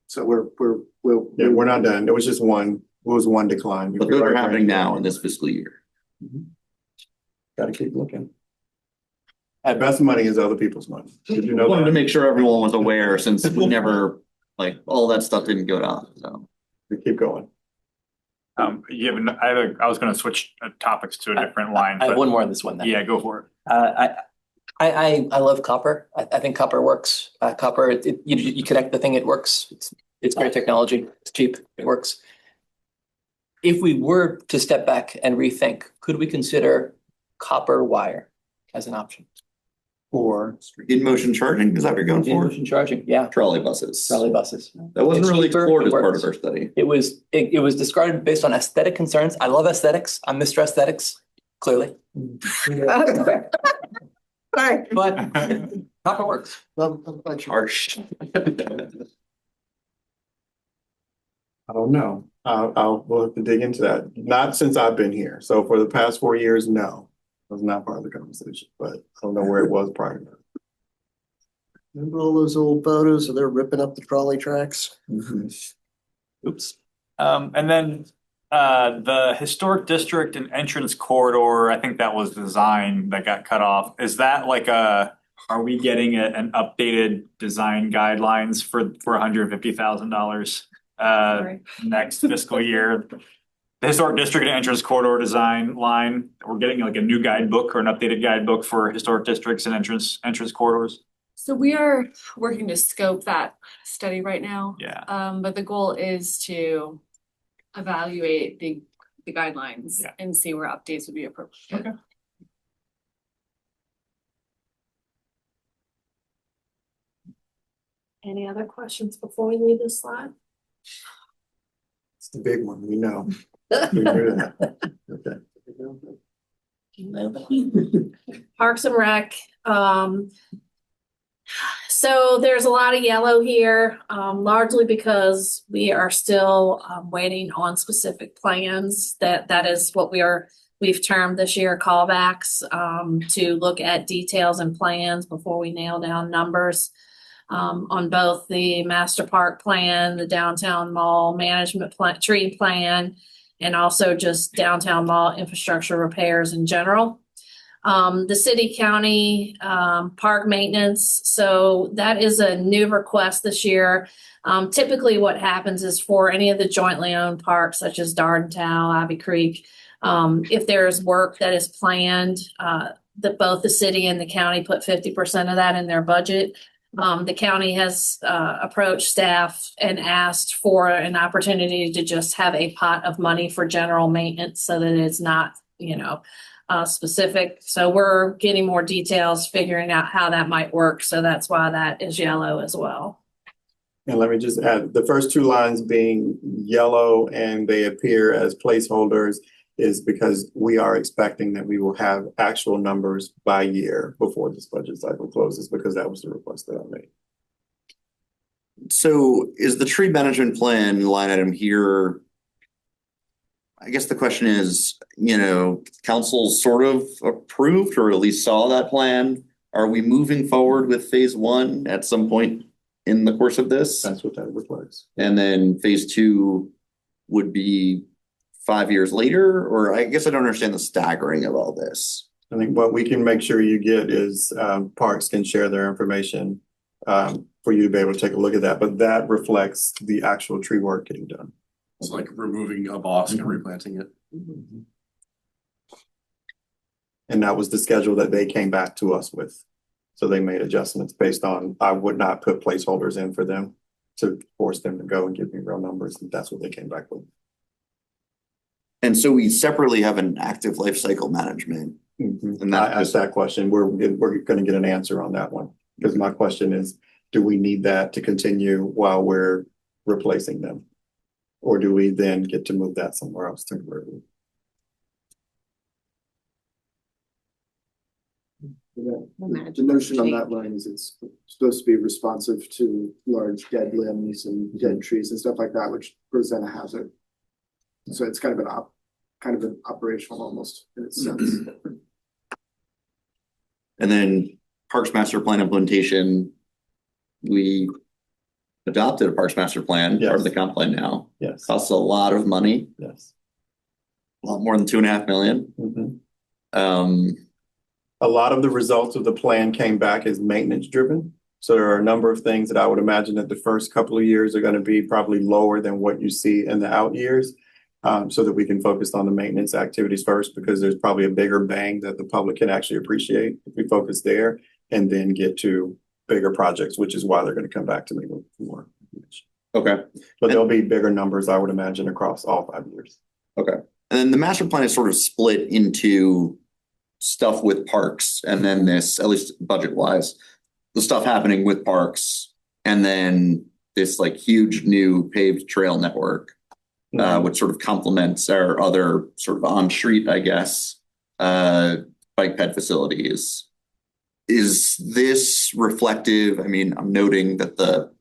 So we'll. Yeah, we're not done. It was just one, it was one decline. But those are happening now in this fiscal year. Gotta keep looking. Best money is other people's money. Did you know Wanted to that? make sure everyone was aware since we never, like, all that stuff didn't go down, so. We keep going. I was gonna switch topics to a different line, I have but one more on this one then. yeah, go for it. I love copper. I think copper works. Copper, you connect the thing, it works. It's great technology. It's cheap. It works. If we were to step back and rethink, could we consider copper wire as an option? Or In motion charging, is that what you're going for? Motion charging, yeah. Trolley buses. Trolley buses. That wasn't It's really cheaper, explored it as part works. of our study. It was described based on aesthetic concerns. I love aesthetics. I'm Mr. Aesthetics, clearly. Sorry. But copper works. Harsh. I don't know. We'll have to dig into that. Not since I've been here. So for the past 4 years, no. It was not part of the conversation, but I don't know where it was prior to that. Remember all those old photos of they're ripping up the trolley tracks? Oops. And then the historic district and entrance corridor, I think that was design that got cut off. Is that like are we getting an updated design guidelines for $150,000 Right. next fiscal year? The historic district and entrance corridor design line, we're getting like a new guidebook or an updated guidebook for historic districts and entrance corridors. So we are working to scope that study right now. Yeah. But the goal is to evaluate the guidelines Yeah. and see where updates would be appropriate. Okay. Any other questions before we leave this slide? It's the big one, we know. We knew that. Okay. Parks and Rec, so there's a lot of yellow here, largely because we are still waiting on specific plans. That is what we've termed this year callbacks, to look at details and plans before we nail down numbers. On both the master park plan, the downtown mall management plan, tree plan, and also just downtown mall infrastructure repairs in general. The city county park maintenance, so that is a new request this year. Typically what happens is for any of the jointly owned parks such as Dardentown, Ivy Creek, if there's work that is planned, that both the city and the county put 50% of that in their budget. The county has approached staff and asked for an opportunity to just have a pot of money for general maintenance so that it's not, specific. So we're getting more details, figuring out how that might work. So that's why that is yellow as well. And let me just add, the first two lines being yellow and they appear as placeholders is because we are expecting that we will have actual numbers by year before this budget cycle closes, because that was the request that I made. So is the tree management plan line item here? I guess the question is, council sort of approved or at least saw that plan. Are we moving forward with phase one at some point in the course of this? That's what that reflects. And then phase two would be 5 years later, or I guess I don't understand the staggering of all this. I think what we can make sure you get is parks can share their information for you to be able to take a look at that, but that reflects the actual tree work getting done. It's like removing a boss and replanting it. And that was the schedule that they came back to us with. So they made adjustments based on, I would not put placeholders in for them to force them to go and give me real numbers, and that's what they came back with. And so we separately have an active life cycle management. And I asked that question. We're gonna get an answer on that one, because my question is, do we need that to continue while we're replacing them? Or do we then get to move that somewhere else temporarily? The notion on that line is it's supposed to be responsive to large dead limbs and dead trees and stuff like that, which present a hazard. So it's kind of an operational almost in its sense. And then Parks Master Plan implementation, we adopted a Parks Master Plan, part of the comp plan now. Yes, Costs a lot of money, yes. a lot more than 2.5 million. Mhm. A lot of the results of the plan came back as maintenance driven. So there are a number of things that I would imagine that the first couple of years are going to be probably lower than what you see in the out years. So that we can focus on the maintenance activities first, because there's probably a bigger bang that the public can actually appreciate if we focus there and then get to bigger projects, which is why they're going to come back to me with more. Okay. But there'll be bigger numbers, I would imagine, across all 5 years. Okay. And then the master plan is sort of split into stuff with parks and then this, at least budget wise, the stuff happening with parks and then this like huge new paved trail network, which sort of complements our other sort of on street, I guess, bike ped facilities. Is this reflective? I mean, I'm noting that the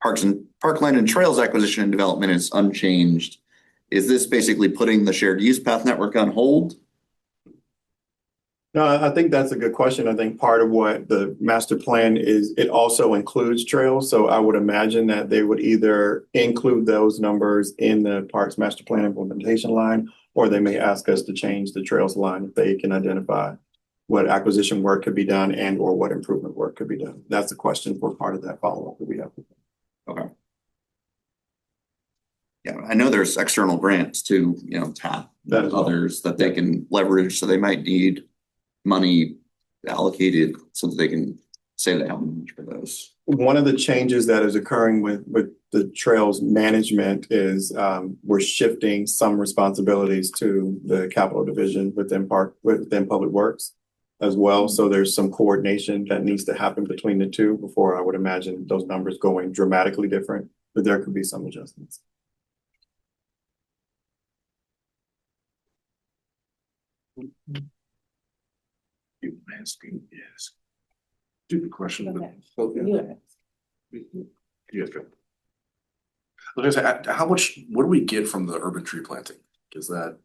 Parkland and Trails acquisition and development is unchanged. Is this basically putting the shared use path network on hold? No, I think that's a good question. I think part of what the master plan is, it also includes trails. So I would imagine that they would either include those numbers in the Parks Master Plan implementation line, or they may ask us to change the trails line if they can identify what acquisition work could be done and or what improvement work could be done. That's a question for part of that follow-up that we have. Okay. Yeah, I know there's external grants to, tap others that they can leverage, so they might need money allocated so that they can say they have much for those. One of the changes that is occurring with the trails management is we're shifting some responsibilities to the capital division within Public Works as well. So there's some coordination that needs to happen between the two before I would imagine those numbers going dramatically different, but there could be some adjustments. Asking is stupid question. How much, what do we get from the urban tree planting? Is that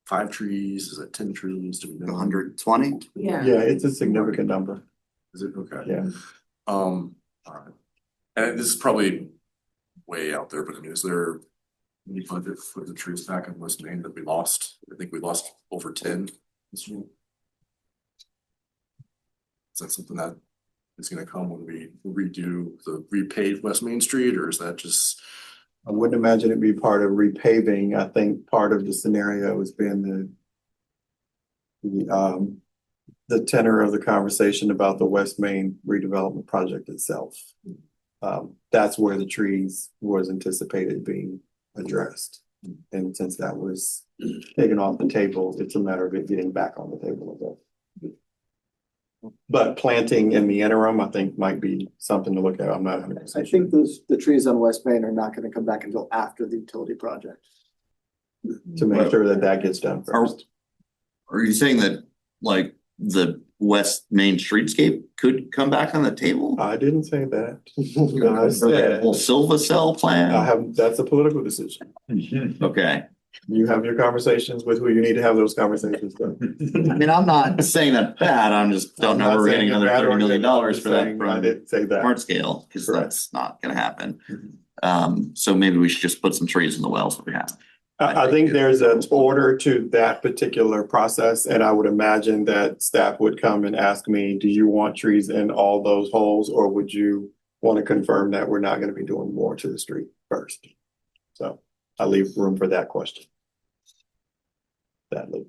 5 trees? Is that 10 trees? Do we know? 120? Yeah. Yeah, it's a significant number. Is it okay? Yeah. All right. And this is probably way out there, but I mean, is there any budget for the trees back in West Main that we lost? I think we lost over 10 this year. Is that something that is going to come when we redo the repaved West Main Street, or is that just? I wouldn't imagine it'd be part of repaving. I think part of the scenario has been the tenor of the conversation about the West Main redevelopment project itself. That's where the trees was anticipated being addressed. And since that was taken off the table, it's a matter of it getting back on the table again. But planting in the interim, I think might be something to look at. I'm not 100% I think the trees on West Main are not gonna come back until after the utility project. to make sure that that gets done first. Are you saying that like the West Main streetscape could come back on the table? I didn't say that. I Or said, Well, Silva Cell plan? that's a political decision. Okay. You have your conversations with who you need to have those conversations with. I mean, I'm not saying that bad, I'm just don't know if we're getting another $30 million for that I from didn't say that. Smart Scale, because Correct. that's not gonna happen. So maybe we should just put some trees in the wells that we have. I think there's an order to that particular process, and I would imagine that staff would come and ask me, do you want trees in all those holes, or would you want to confirm that we're not going to be doing more to the street first? So I leave room for that question. That loop.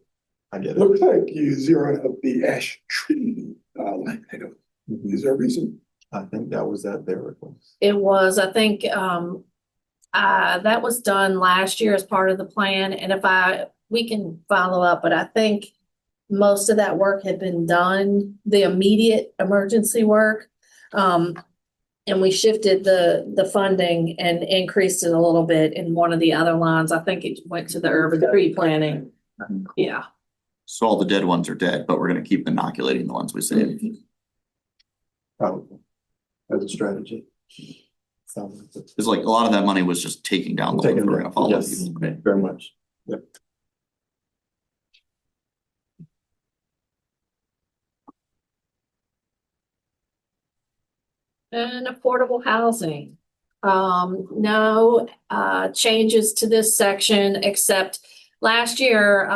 I get it. Looks like you zeroed out the ash tree line item. Is there a reason? I think that was at their request. It was, I think, that was done last year as part of the plan, and we can follow up, but I think most of that work had been done, the immediate emergency work. And we shifted the funding and increased it a little bit in one of the other lines. I think it went to the urban tree planning. Yeah. So all the dead ones are dead, but we're gonna keep inoculating the ones we save. Probably, as a strategy. So, It's like a lot of that money was just taking down the ones taking we're them gonna follow. yes, very much. Yep. And affordable housing. No, changes to this section, except last year,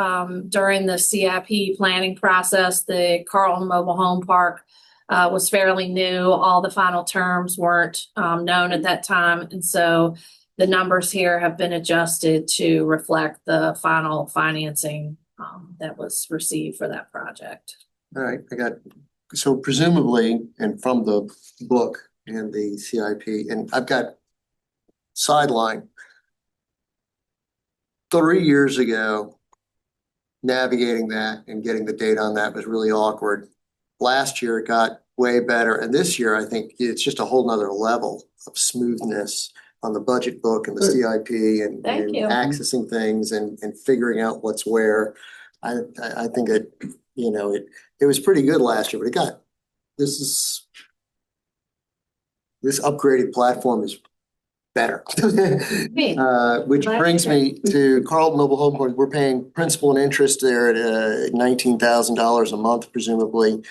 during the CIP planning process, the Carlton Mobile Home Park was fairly new. All the final terms weren't, known at that time. And so the numbers here have been adjusted to reflect the final financing, that was received for that project. All right, so presumably, and from the book and the CIP, and I've got sideline. 3 years ago, navigating that and getting the data on that was really awkward. Last year it got way better, and this year I think it's just a whole nother level of smoothness on the budget book and the CIP and Thank you. accessing things and figuring out what's where. I think it, you know, it was pretty good last year, but this upgraded platform is better. Which brings me to Carlton Mobile Home Park. We're paying principal and interest there at $19,000 a month, presumably.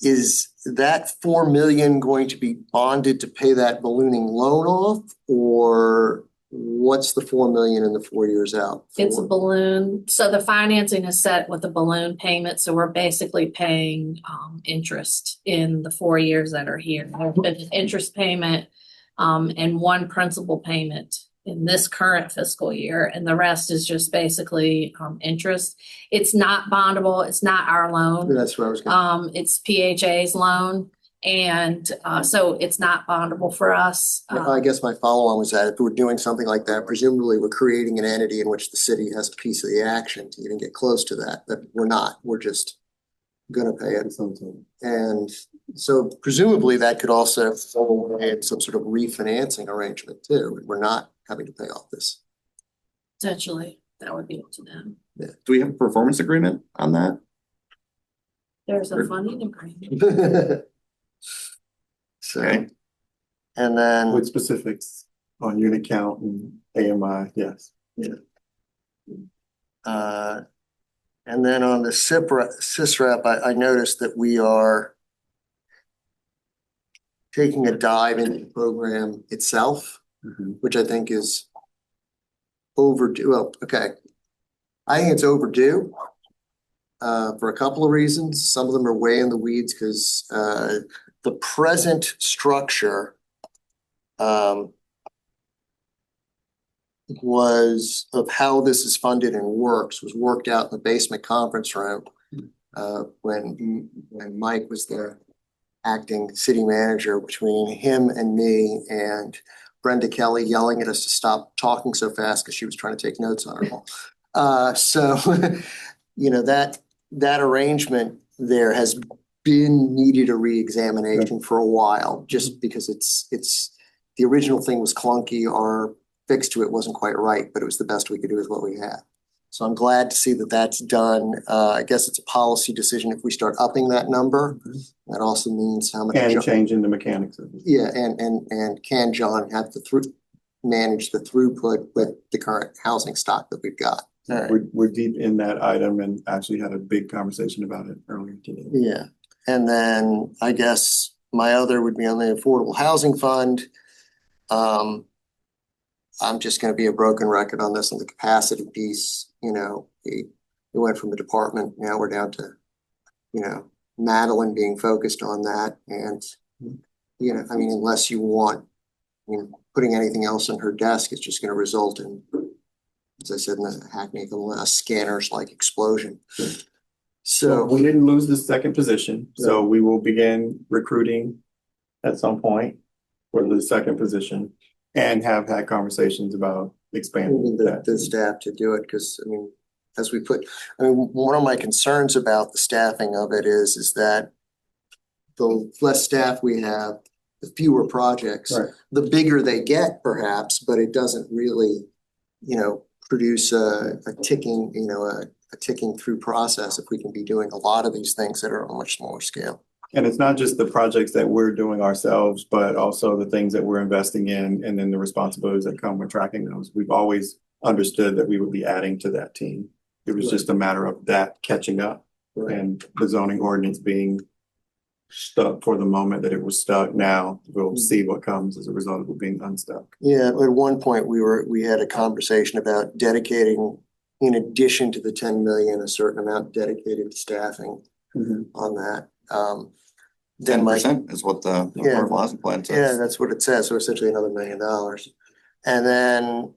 Is that 4 million going to be bonded to pay that ballooning loan off, or what's the 4 million in the 4 years out? It's a balloon. So the financing is set with a balloon payment. So we're basically paying interest in the 4 years that are here. There's been an interest payment and one principal payment in this current fiscal year, and the rest is just basically interest. It's not bondable. It's not our loan. That's where I was going. It's PHA's loan. And so it's not bondable for us. I guess my follow-on was that if we're doing something like that, presumably we're creating an entity in which the city has a piece of the action to even get close to that, but we're not. We're just gonna pay it. And so presumably that could also fall away in some sort of refinancing arrangement too. We're not having to pay off this. Essentially, that would be up to them. Do we have a performance agreement on that? There's a funding agreement. So, Okay. and then. With specifics on unit count and AMI, yes. And then on the SISREP, I noticed that we are taking a dive into the program itself, which I think is overdue. Well, okay. I think it's overdue for a couple of reasons. Some of them are way in the weeds because the present structure was of how this is funded and works was worked out in the basement conference room when Mike was the acting city manager, between him and me and Brenda Kelly yelling at us to stop talking so fast because she was trying to take notes on her wall. So, you know, that arrangement there has been needed a re-examination for a while, just because it's the original thing was clunky. Our fix to it wasn't quite right, but it was the best we could do with what we had. So I'm glad to see that that's done. I guess it's a policy decision if we start upping that number. That also means how much. And changing the mechanics of it. Yeah, and can John have manage the throughput with the current housing stock that we've got? Right. We're deep in that item and actually had a big conversation about it earlier today. Yeah, and then I guess my other would be on the Affordable Housing Fund. I'm just going to be a broken record on this on the capacity piece. You know, we went from the department, now we're down to, you know, Madeline being focused on that. And, you know, I mean, unless you want, putting anything else on her desk, it's just going to result in, as I said in the Hackney, scanners like explosion. So we didn't lose the second position. So we will begin recruiting at some point for the second position and have had conversations about expanding the staff to do it. Because I mean, as we put, one of my concerns about the staffing of it is that the less staff we have, the fewer projects, right, the bigger they get perhaps, but it doesn't really, you know, produce a ticking, you know, a ticking through process if we can be doing a lot of these things that are on a much smaller scale. And it's not just the projects that we're doing ourselves, but also the things that we're investing in and then the responsibilities that come with tracking those. We've always understood that we would be adding to that team. It was just a matter of that catching up and the zoning ordinance being stuck for the moment that it was stuck. Now we'll see what comes as a result of it being unstuck. Yeah, at one point we had a conversation about dedicating, in addition to the 10 million, a certain amount dedicated to staffing on that. Then 10% is what the affordable housing plan says. Yeah, that's what it says. So essentially another $1 million. And then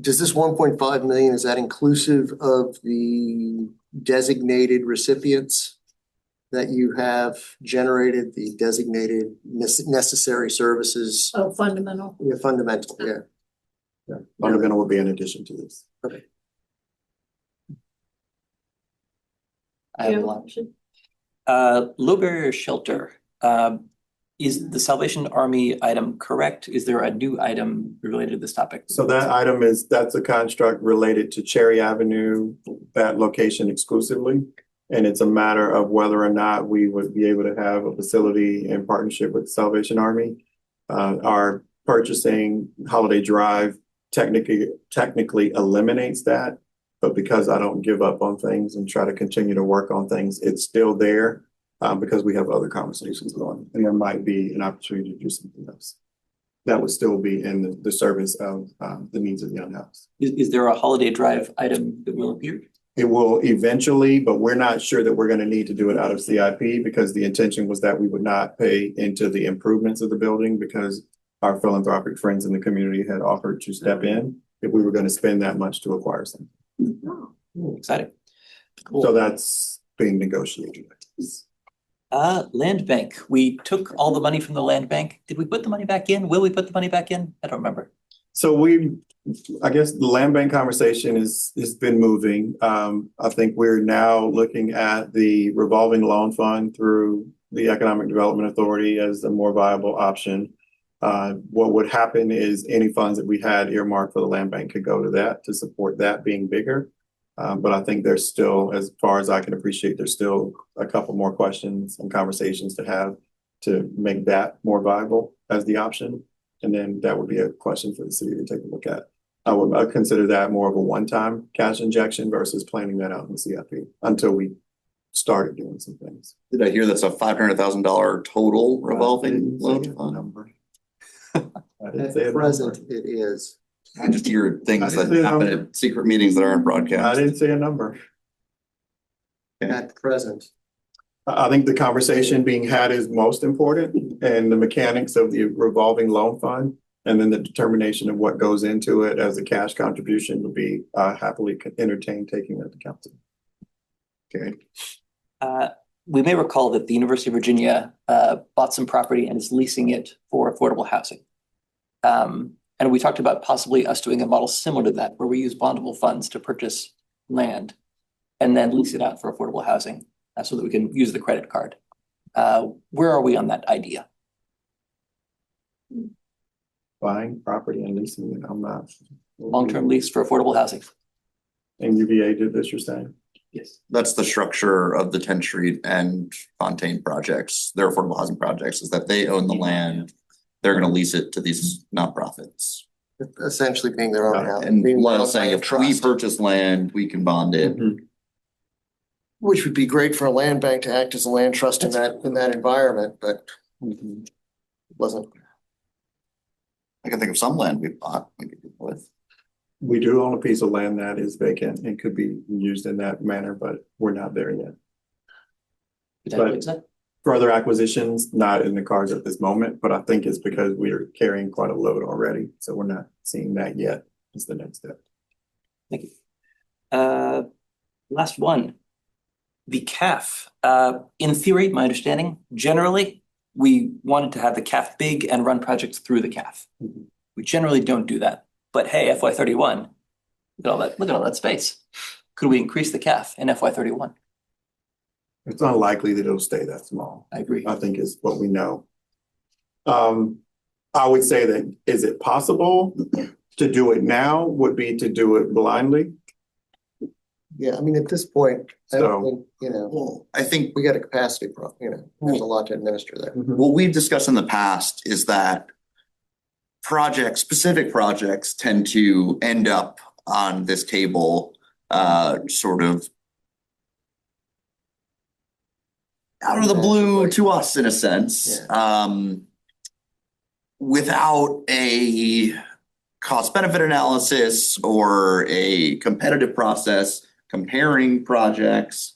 does this 1.5 million, is that inclusive of the designated recipients that you have generated, the designated necessary services? Oh, fundamental. Yeah, fundamental, yeah. Yeah, fundamental will be in addition to this. Okay. I have a lot. Low barrier shelter, is the Salvation Army item correct? Is there a new item related to this topic? So that item that's a construct related to Cherry Avenue, that location exclusively. And it's a matter of whether or not we would be able to have a facility in partnership with Salvation Army. Our purchasing Holiday Drive technically eliminates that. But because I don't give up on things and try to continue to work on things, it's still there because we have other conversations going. And there might be an opportunity to do something else. That would still be in the service of the needs of the unhoused. Is there a Holiday Drive item that will appear? It will eventually, but we're not sure that we're going to need to do it out of CIP because the intention was that we would not pay into the improvements of the building because our philanthropic friends in the community had offered to step in if we were going to spend that much to acquire something. Exciting. Cool. So that's being negotiated. Land bank. We took all the money from the land bank. Did we put the money back in? Will we put the money back in? I don't remember. So I guess the land bank conversation has been moving. I think we're now looking at the revolving loan fund through the Economic Development Authority as a more viable option. What would happen is any funds that we had earmarked for the land bank could go to that to support that being bigger. But I think there's still, as far as I can appreciate, there's still a couple more questions and conversations to have to make that more viable as the option. And then that would be a question for the city to take a look at. I consider that more of a one-time cash injection versus planning that out in the CIP until we started doing some things. Did I hear that's a $500,000 total revolving loan fund? I didn't say At present, it is. I just hear things that happen at secret meetings that aren't broadcast. I didn't say a number. At present. I think the conversation being had is most important and the mechanics of the revolving loan fund and then the determination of what goes into it as a cash contribution would be happily entertained taking that to council. Okay. We may recall that the University of Virginia bought some property and is leasing it for affordable housing. And we talked about possibly us doing a model similar to that, where we use bondable funds to purchase land and then lease it out for affordable housing so that we can use the credit card. Where are we on that idea? Buying property and leasing it, I'm not. Long-term lease for affordable housing. And UVA did this, you're saying? Yes. That's the structure of the 10th Street and Fontaine projects, their affordable housing projects, is that they own the land. They're going to lease it to these nonprofits. Essentially being their own house. And Lyle's saying if we purchase land, we can bond it. Which would be great for a land bank to act as a land trust in that environment, but it wasn't. I can think of some land we've bought we could do with. We do own a piece of land that is vacant and could be used in that manner, but we're not there yet. But further acquisitions, not in the cards at this moment, but I think it's because we are carrying quite a load already. So we're not seeing that yet. It's the next step. Thank you. Last one. The CAF. In theory, my understanding, generally, we wanted to have the CAF big and run projects through the CAF. We generally don't do that. But hey, FY31, look at all that space. Could we increase the CAF in FY31? It's unlikely that it'll stay that small. I agree. I think is what we know. I would say that is it possible to do it now would be to do it blindly. Yeah, I mean, at this point, I don't So- think, you know, Well, I think we got a capacity problem, you know, there's a lot to administer there. what we've discussed in the past is that specific projects tend to end up on this table, sort of out of the blue to us in a sense. Without a cost benefit analysis or a competitive process comparing projects.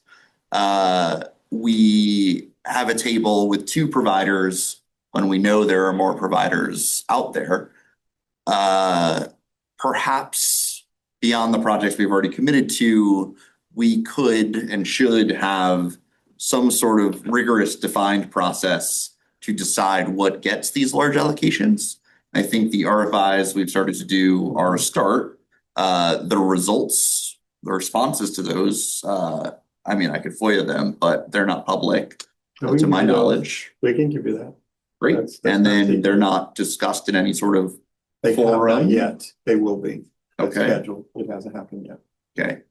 We have a table with two providers when we know there are more providers out there. Perhaps beyond the projects we've already committed to, we could and should have some sort of rigorous defined process to decide what gets these large allocations. I think the RFIs we've started to do are a start. The results, the responses to those, I mean, I could FOIA them, but they're not public to my knowledge. We can give you that. Great. That's And not then secret. they're not discussed in any sort of They have forum? not yet. They will be. That's Okay. scheduled. It hasn't happened yet. Okay.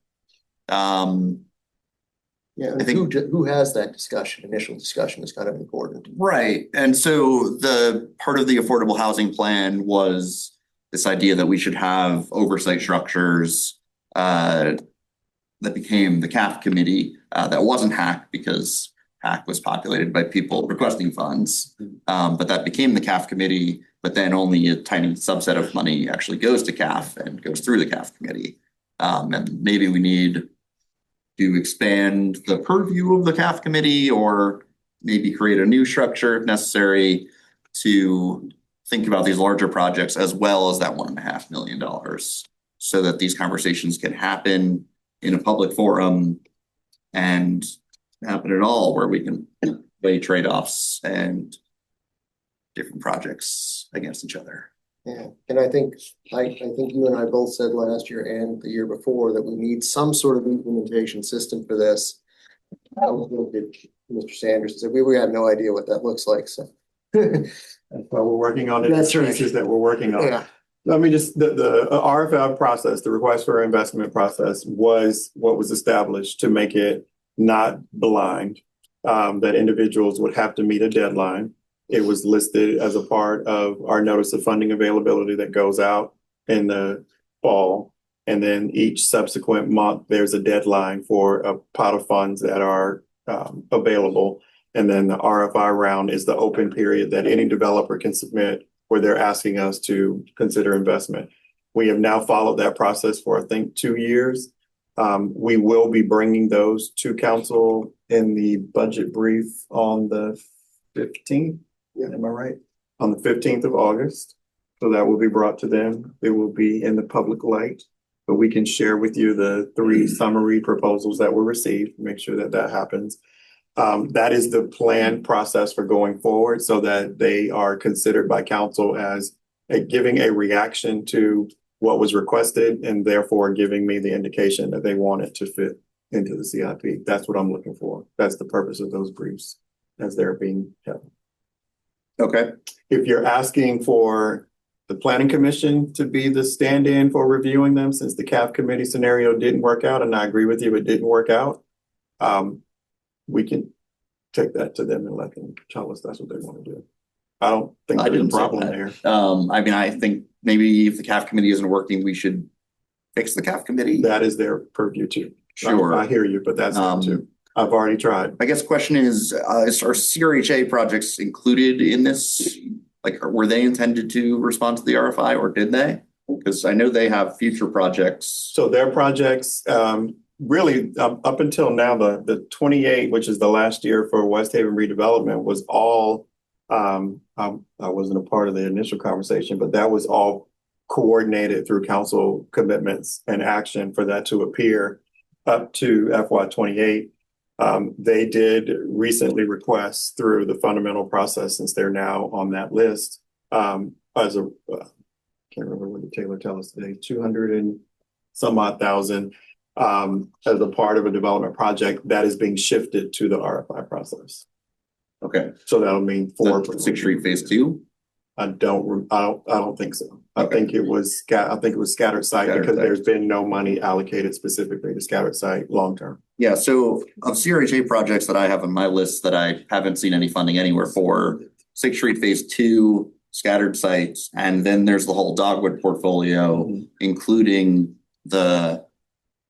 Yeah, I and think- who has that discussion, initial discussion is kind of important. Right, and so the part of the affordable housing plan was this idea that we should have oversight structures that became the CAF committee, that wasn't HAC because HAC was populated by people requesting funds. But that became the CAF committee, but then only a tiny subset of money actually goes to CAF and goes through the CAF committee. And maybe we need to expand the purview of the CAF committee or maybe create a new structure if necessary to think about these larger projects as well as that $1.5 million so that these conversations can happen in a public forum and happen at all where we can weigh trade-offs and different projects against each other. Yeah, and I think you and I both said last year and the year before that we need some sort of implementation system for this. I looked at Mr. Sanders and said, we have no idea what that looks like, so. That's why we're working on it. That's right. Pieces that we're working on. Yeah, Let me just, the RFI process, the request for investment process was what was established to make it not blind. That individuals would have to meet a deadline. It was listed as a part of our notice of funding availability that goes out in the fall. And then each subsequent month, there's a deadline for a pot of funds that are available. And then the RFI round is the open period that any developer can submit where they're asking us to consider investment. We have now followed that process for, I think, 2 years. We will be bringing those to council in the budget brief on the 15th. Am I right? On the 15th of August. So that will be brought to them. It will be in the public light, but we can share with you the 3 summary proposals that were received, make sure that that happens. That is the planned process for going forward so that they are considered by council as giving a reaction to what was requested and therefore giving me the indication that they want it to fit into the CIP. That's what I'm looking for. That's the purpose of those briefs as they're being held. Okay. If you're asking for the planning commission to be the stand-in for reviewing them, since the CAF committee scenario didn't work out, and I agree with you, it didn't work out. We can take that to them and let them tell us that's what they want to do. I don't think I there's a didn't say problem that. there. I mean, I think maybe if the CAF committee isn't working, we should fix the CAF committee. That is their purview too. Sure. I hear you, but that's them too. I've already tried. I guess the question is our CRHA projects included in this? Like, were they intended to respond to the RFI or did they? Because I know they have future projects. So their projects, really up until now, the 28, which is the last year for West Haven redevelopment, was all, I wasn't a part of the initial conversation, but that was all coordinated through council commitments and action for that to appear up to FY28. They did recently request through the fundamental process, since they're now on that list, as a, can't remember what did Taylor tell us today, 200 and some odd thousand, as a part of a development project that is being shifted to the RFI process. Okay. So that'll mean 4. Sixth Street Phase 2? I don't think so. I think it was scattered site Scattered because site. there's been no money allocated specifically to scattered site long term. Yeah, so of CRHA projects that I have on my list that I haven't seen any funding anywhere for, Sixth Street Phase 2, scattered sites, and then there's the whole Dogwood portfolio, including the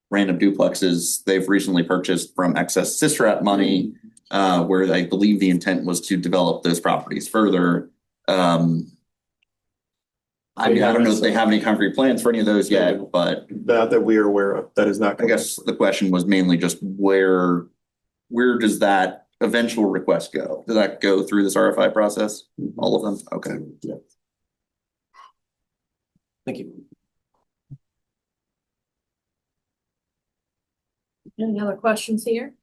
random duplexes they've recently purchased from excess CISRAP money, where I believe the intent was to develop those properties further. I mean, I don't know if they have any concrete plans for any of those yet, but Not that we are aware of, that is not. I guess the question was mainly just where does that eventual request go? Does that go through this RFI process? All of them? Okay. Yeah. Thank you. Any other questions here?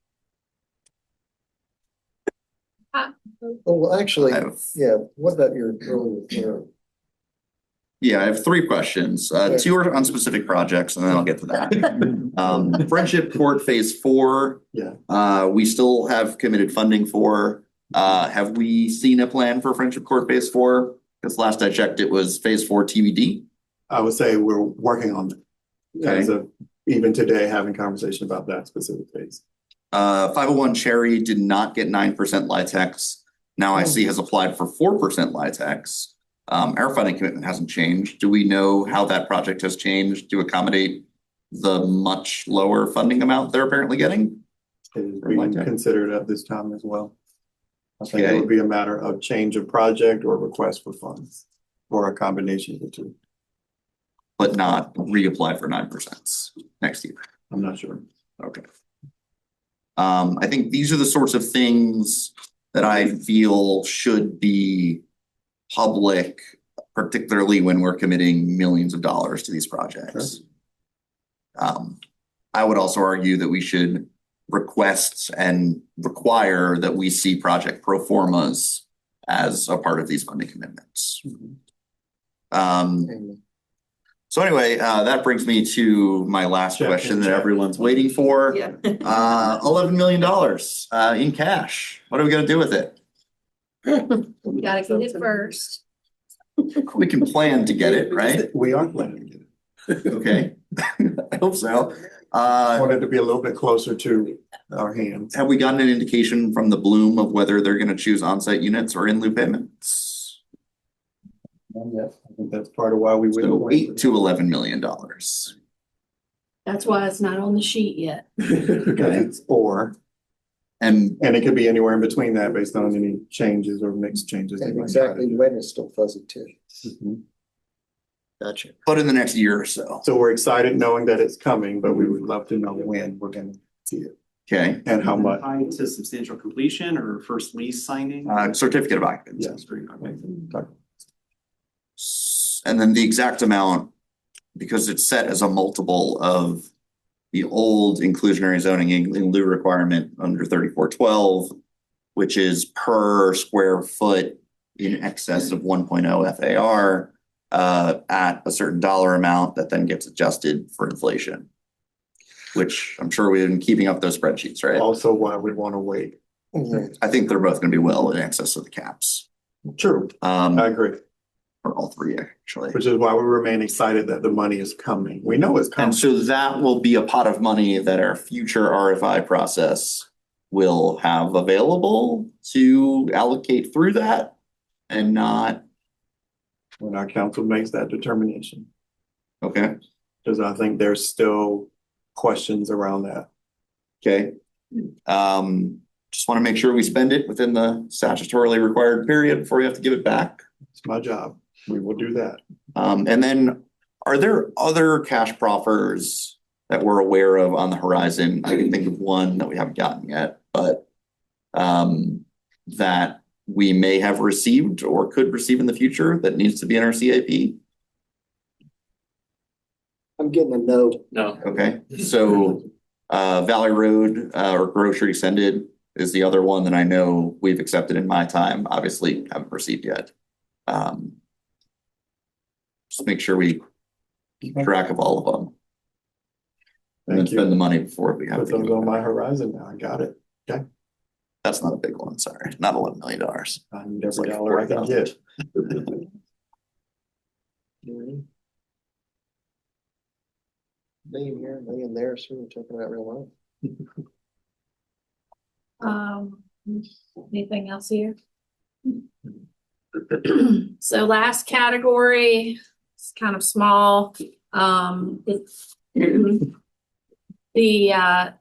Well, actually, I have- yeah, what about your earlier? Yeah, I have 3 questions. Two are on specific projects and then I'll get to that. Friendship Court Phase 4. Yeah. We still have committed funding for. Have we seen a plan for Friendship Court Phase 4? Because last I checked, it was Phase 4 TBD. I would say we're working on it. Okay. As of even today, having conversation about that specific phase. 501 Cherry did not get 9% LIHTC. Now I see has applied for 4% LIHTC. Our funding commitment hasn't changed. Do we know how that project has changed to accommodate the much lower funding amount they're apparently getting? It is being considered at this time as well. I think it Okay. would be a matter of change of project or request for funds, or a combination of the two. But not reapply for 9% next year. I'm not sure. Okay. I think these are the sorts of things that I feel should be public, particularly when we're committing millions of dollars to these projects. I would also argue that we should request and require that we see project pro formas as a part of these funding commitments. So anyway, that brings me to my last question that everyone's waiting for. Yeah. $11 million in cash. What are we gonna do with it? We gotta get it first. We can plan to get it, right? We are planning to get it. Okay. I hope so. Want it to be a little bit closer to our hands. Have we gotten an indication from the Bloom of whether they're gonna choose on-site units or in lieu payments? Yes, I think that's part of why we would. So $8 to $11 million. That's why it's not on the sheet yet. Because it's or, And and it could be anywhere in between that based on any changes or mixed changes. they And might try to exactly do. when is still fuzzy too. Mhm. Gotcha. but in the next year or so. So we're excited knowing that it's coming, but we would love to know when we're gonna see it Okay. and how much. Tied to substantial completion or first lease signing? Certificate of occupancy. Yes. And then the exact amount, because it's set as a multiple of the old inclusionary zoning in lieu requirement under 3412, which is per square foot in excess of 1.0 FAR at a certain dollar amount that then gets adjusted for inflation. Which I'm sure we've been keeping up those spreadsheets, right? Also why we want to wait. I think they're both gonna be well in excess of the caps. True, I agree, For all 3 actually. which is why we remain excited that the money is coming. We know it's coming. And so that will be a pot of money that our future RFI process will have available to allocate through that and not, When our council makes that determination, okay, because I think there's still questions around that. okay. Just want to make sure we spend it within the statutorily required period before we have to give it back. It's my job. We will do that. And then are there other cash proffers that we're aware of on the horizon? I can think of one that we haven't gotten yet, but that we may have received or could receive in the future that needs to be in our CIP. I'm getting a no. No. Okay, so Valley Road or Grocery Extended is the other one that I know we've accepted in my time, obviously haven't received yet. Just make sure we keep track of all of them. And then Thank you. spend the money before we have Put to those give it on back. my horizon now. I got it. Okay. That's not a big one, sorry, not $11 million. I need It's every like dollar I can 40,000. get. Million here, million there, so we're talking about real money. Anything else here? So last category, it's kind of small. It's the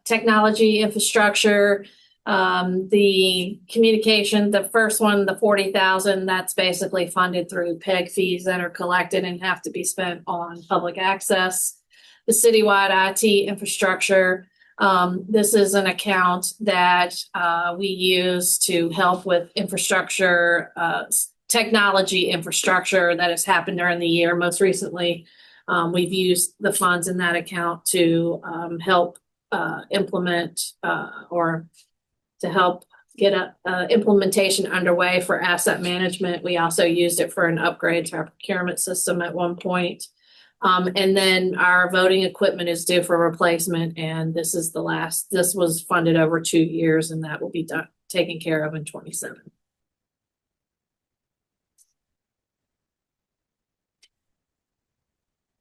technology infrastructure, the communication, the first one, the 40,000, that's basically funded through PEG fees that are collected and have to be spent on public access. The citywide IT infrastructure, this is an account that we use to help with infrastructure, technology infrastructure that has happened during the year. Most recently, we've used the funds in that account to help implement or to help get a implementation underway for asset management. We also used it for an upgrade to our procurement system at one point. And then our voting equipment is due for replacement, and this was funded over 2 years, and that will be taken care of in 27.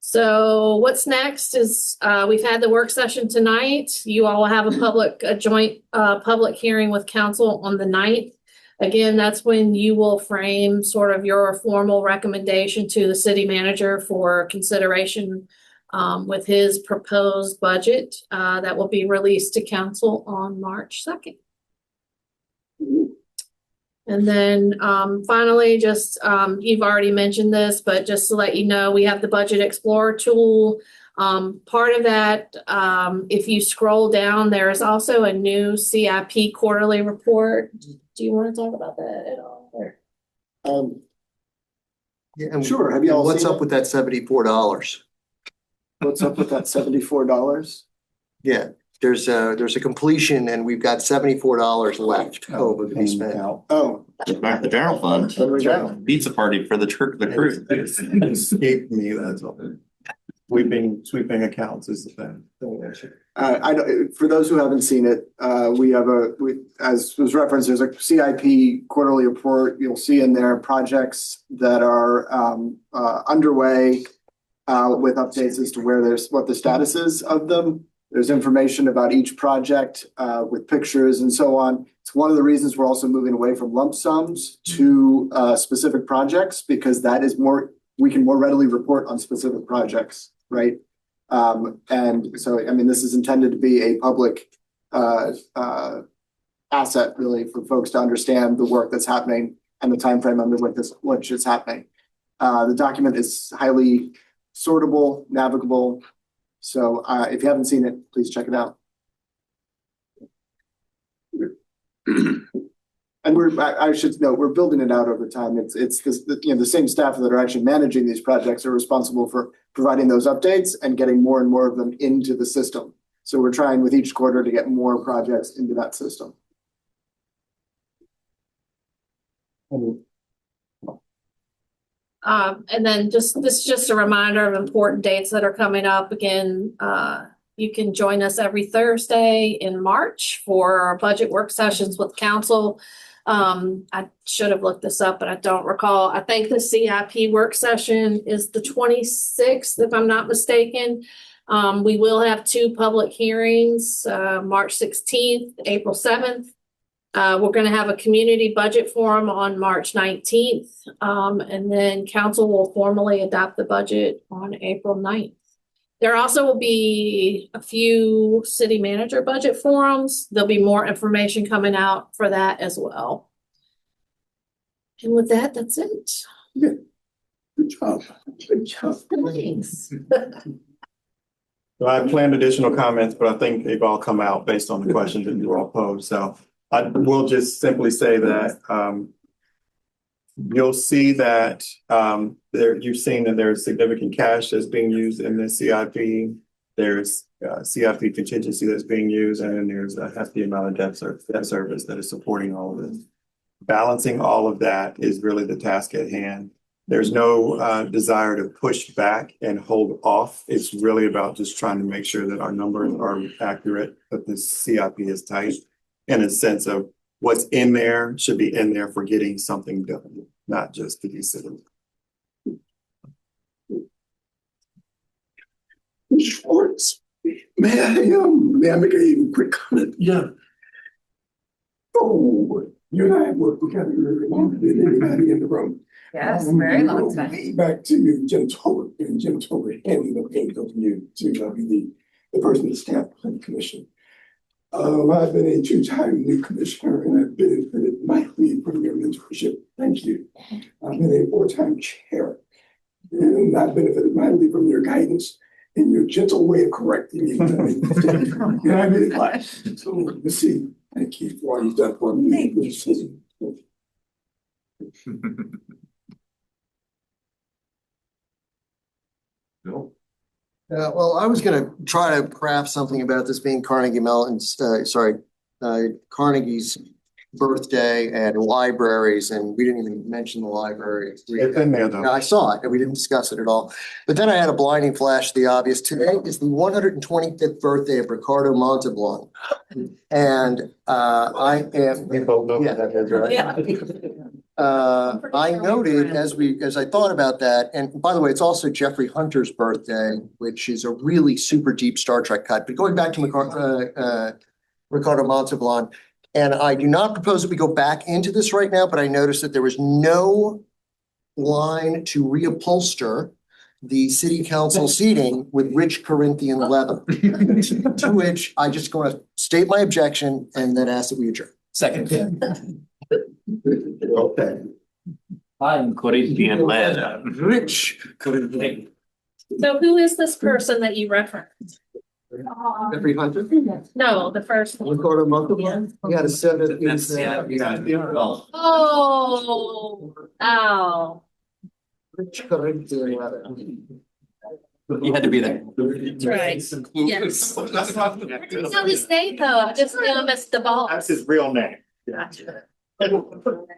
So what's next is, we've had the work session tonight. You all will have a joint public hearing with council on the 9th. Again, that's when you will frame sort of your formal recommendation to the city manager for consideration with his proposed budget that will be released to council on March 2nd. And then finally, just you've already mentioned this, but just to let you know, we have the Budget Explorer tool. Part of that, if you scroll down, there is also a new CIP quarterly report. Do you want to talk about that at all? Yeah, and Sure. Have you all what's seen up it? with that $74? What's up with that $74? Yeah, there's a completion and we've got $74 left over to be spent. Oh, Back to the general fund. There we go. Pizza party for the crew. It escaped me, that's all. Sweeping accounts is the thing. for those who haven't seen it, as was referenced, there's a CIP quarterly report. You'll see in there projects that are underway with updates as to what the status is of them. There's information about each project with pictures and so on. It's one of the reasons we're also moving away from lump sums to specific projects, because we can more readily report on specific projects, right? And so, I mean, this is intended to be a public asset really for folks to understand the work that's happening and the timeframe under which is happening. The document is highly sortable, navigable. So if you haven't seen it, please check it out. And I should note, we're building it out over time. It's the same staff that are actually managing these projects are responsible for providing those updates and getting more and more of them into the system. So we're trying with each quarter to get more projects into that system. And then this is just a reminder of important dates that are coming up. Again, you can join us every Thursday in March for our budget work sessions with council. I should have looked this up, but I don't recall. I think the CIP work session is the 26th, if I'm not mistaken. We will have 2 public hearings, March 16th, April 7th. We're going to have a community budget forum on March 19th. And then council will formally adopt the budget on April 9th. There also will be a few city manager budget forums. There'll be more information coming out for that as well. And with that, that's it. Good job. Good job. Thanks. So I planned additional comments, but I think they've all come out based on the questions that you all posed. So I will just simply say that you'll see that you've seen that there's significant cash that's being used in this CIP. There's CIP contingency that's being used, and there's a hefty amount of debt service that is supporting all of this. Balancing all of that is really the task at hand. There's no desire to push back and hold off. It's really about just trying to make sure that our numbers are accurate, but the CIP is tight in a sense of what's in there should be in there for getting something done, not just to be sitting. Schwartz, may I make a quick comment? Yeah. Oh, you and I have worked together longer than anybody in the room. Yes, very long time. Way back to Jim Toler, and Jim Toler handing the thing of you to be the person that staffed the planning commission. I've been a two-time new commissioner and I've benefited mightily from your mentorship. Thank you. I've been a four-time chair and I've benefited mightily from your guidance and your gentle way of correcting me. And I really like. So let's see. Thank you for all you've done for me. Thank you. Well, I was gonna try to craft something about this being Carnegie Mellon's, Carnegie's birthday and libraries, and we didn't even mention the library. It's in there though. Yeah, I saw it, and we didn't discuss it at all. But then I had a blinding flash of the obvious. Today is the 125th birthday of Ricardo Montalban. And I am. We both know Yeah. what that is, right? I noted as I thought about that, and by the way, it's also Jeffrey Hunter's birthday, which is a really super deep Star Trek cut. But going back to Ricardo Montalban, and I do not propose that we go back into this right now, but I noticed that there was no line to reupholster the city council seating with rich Corinthian leather. To which I just want to state my objection and then ask that we adjourn. Second. Okay. I'm Corinthian leather. Rich Corinthian. So who is this person that you referenced? Jeffrey Hunter? No, the first one. Ricardo Montalban? He had a seven. Oh. Rich Corinthian leather. You had to be there. That's right. Yes. I didn't know his name though. I just knew him as the ball. That's his real name. Gotcha.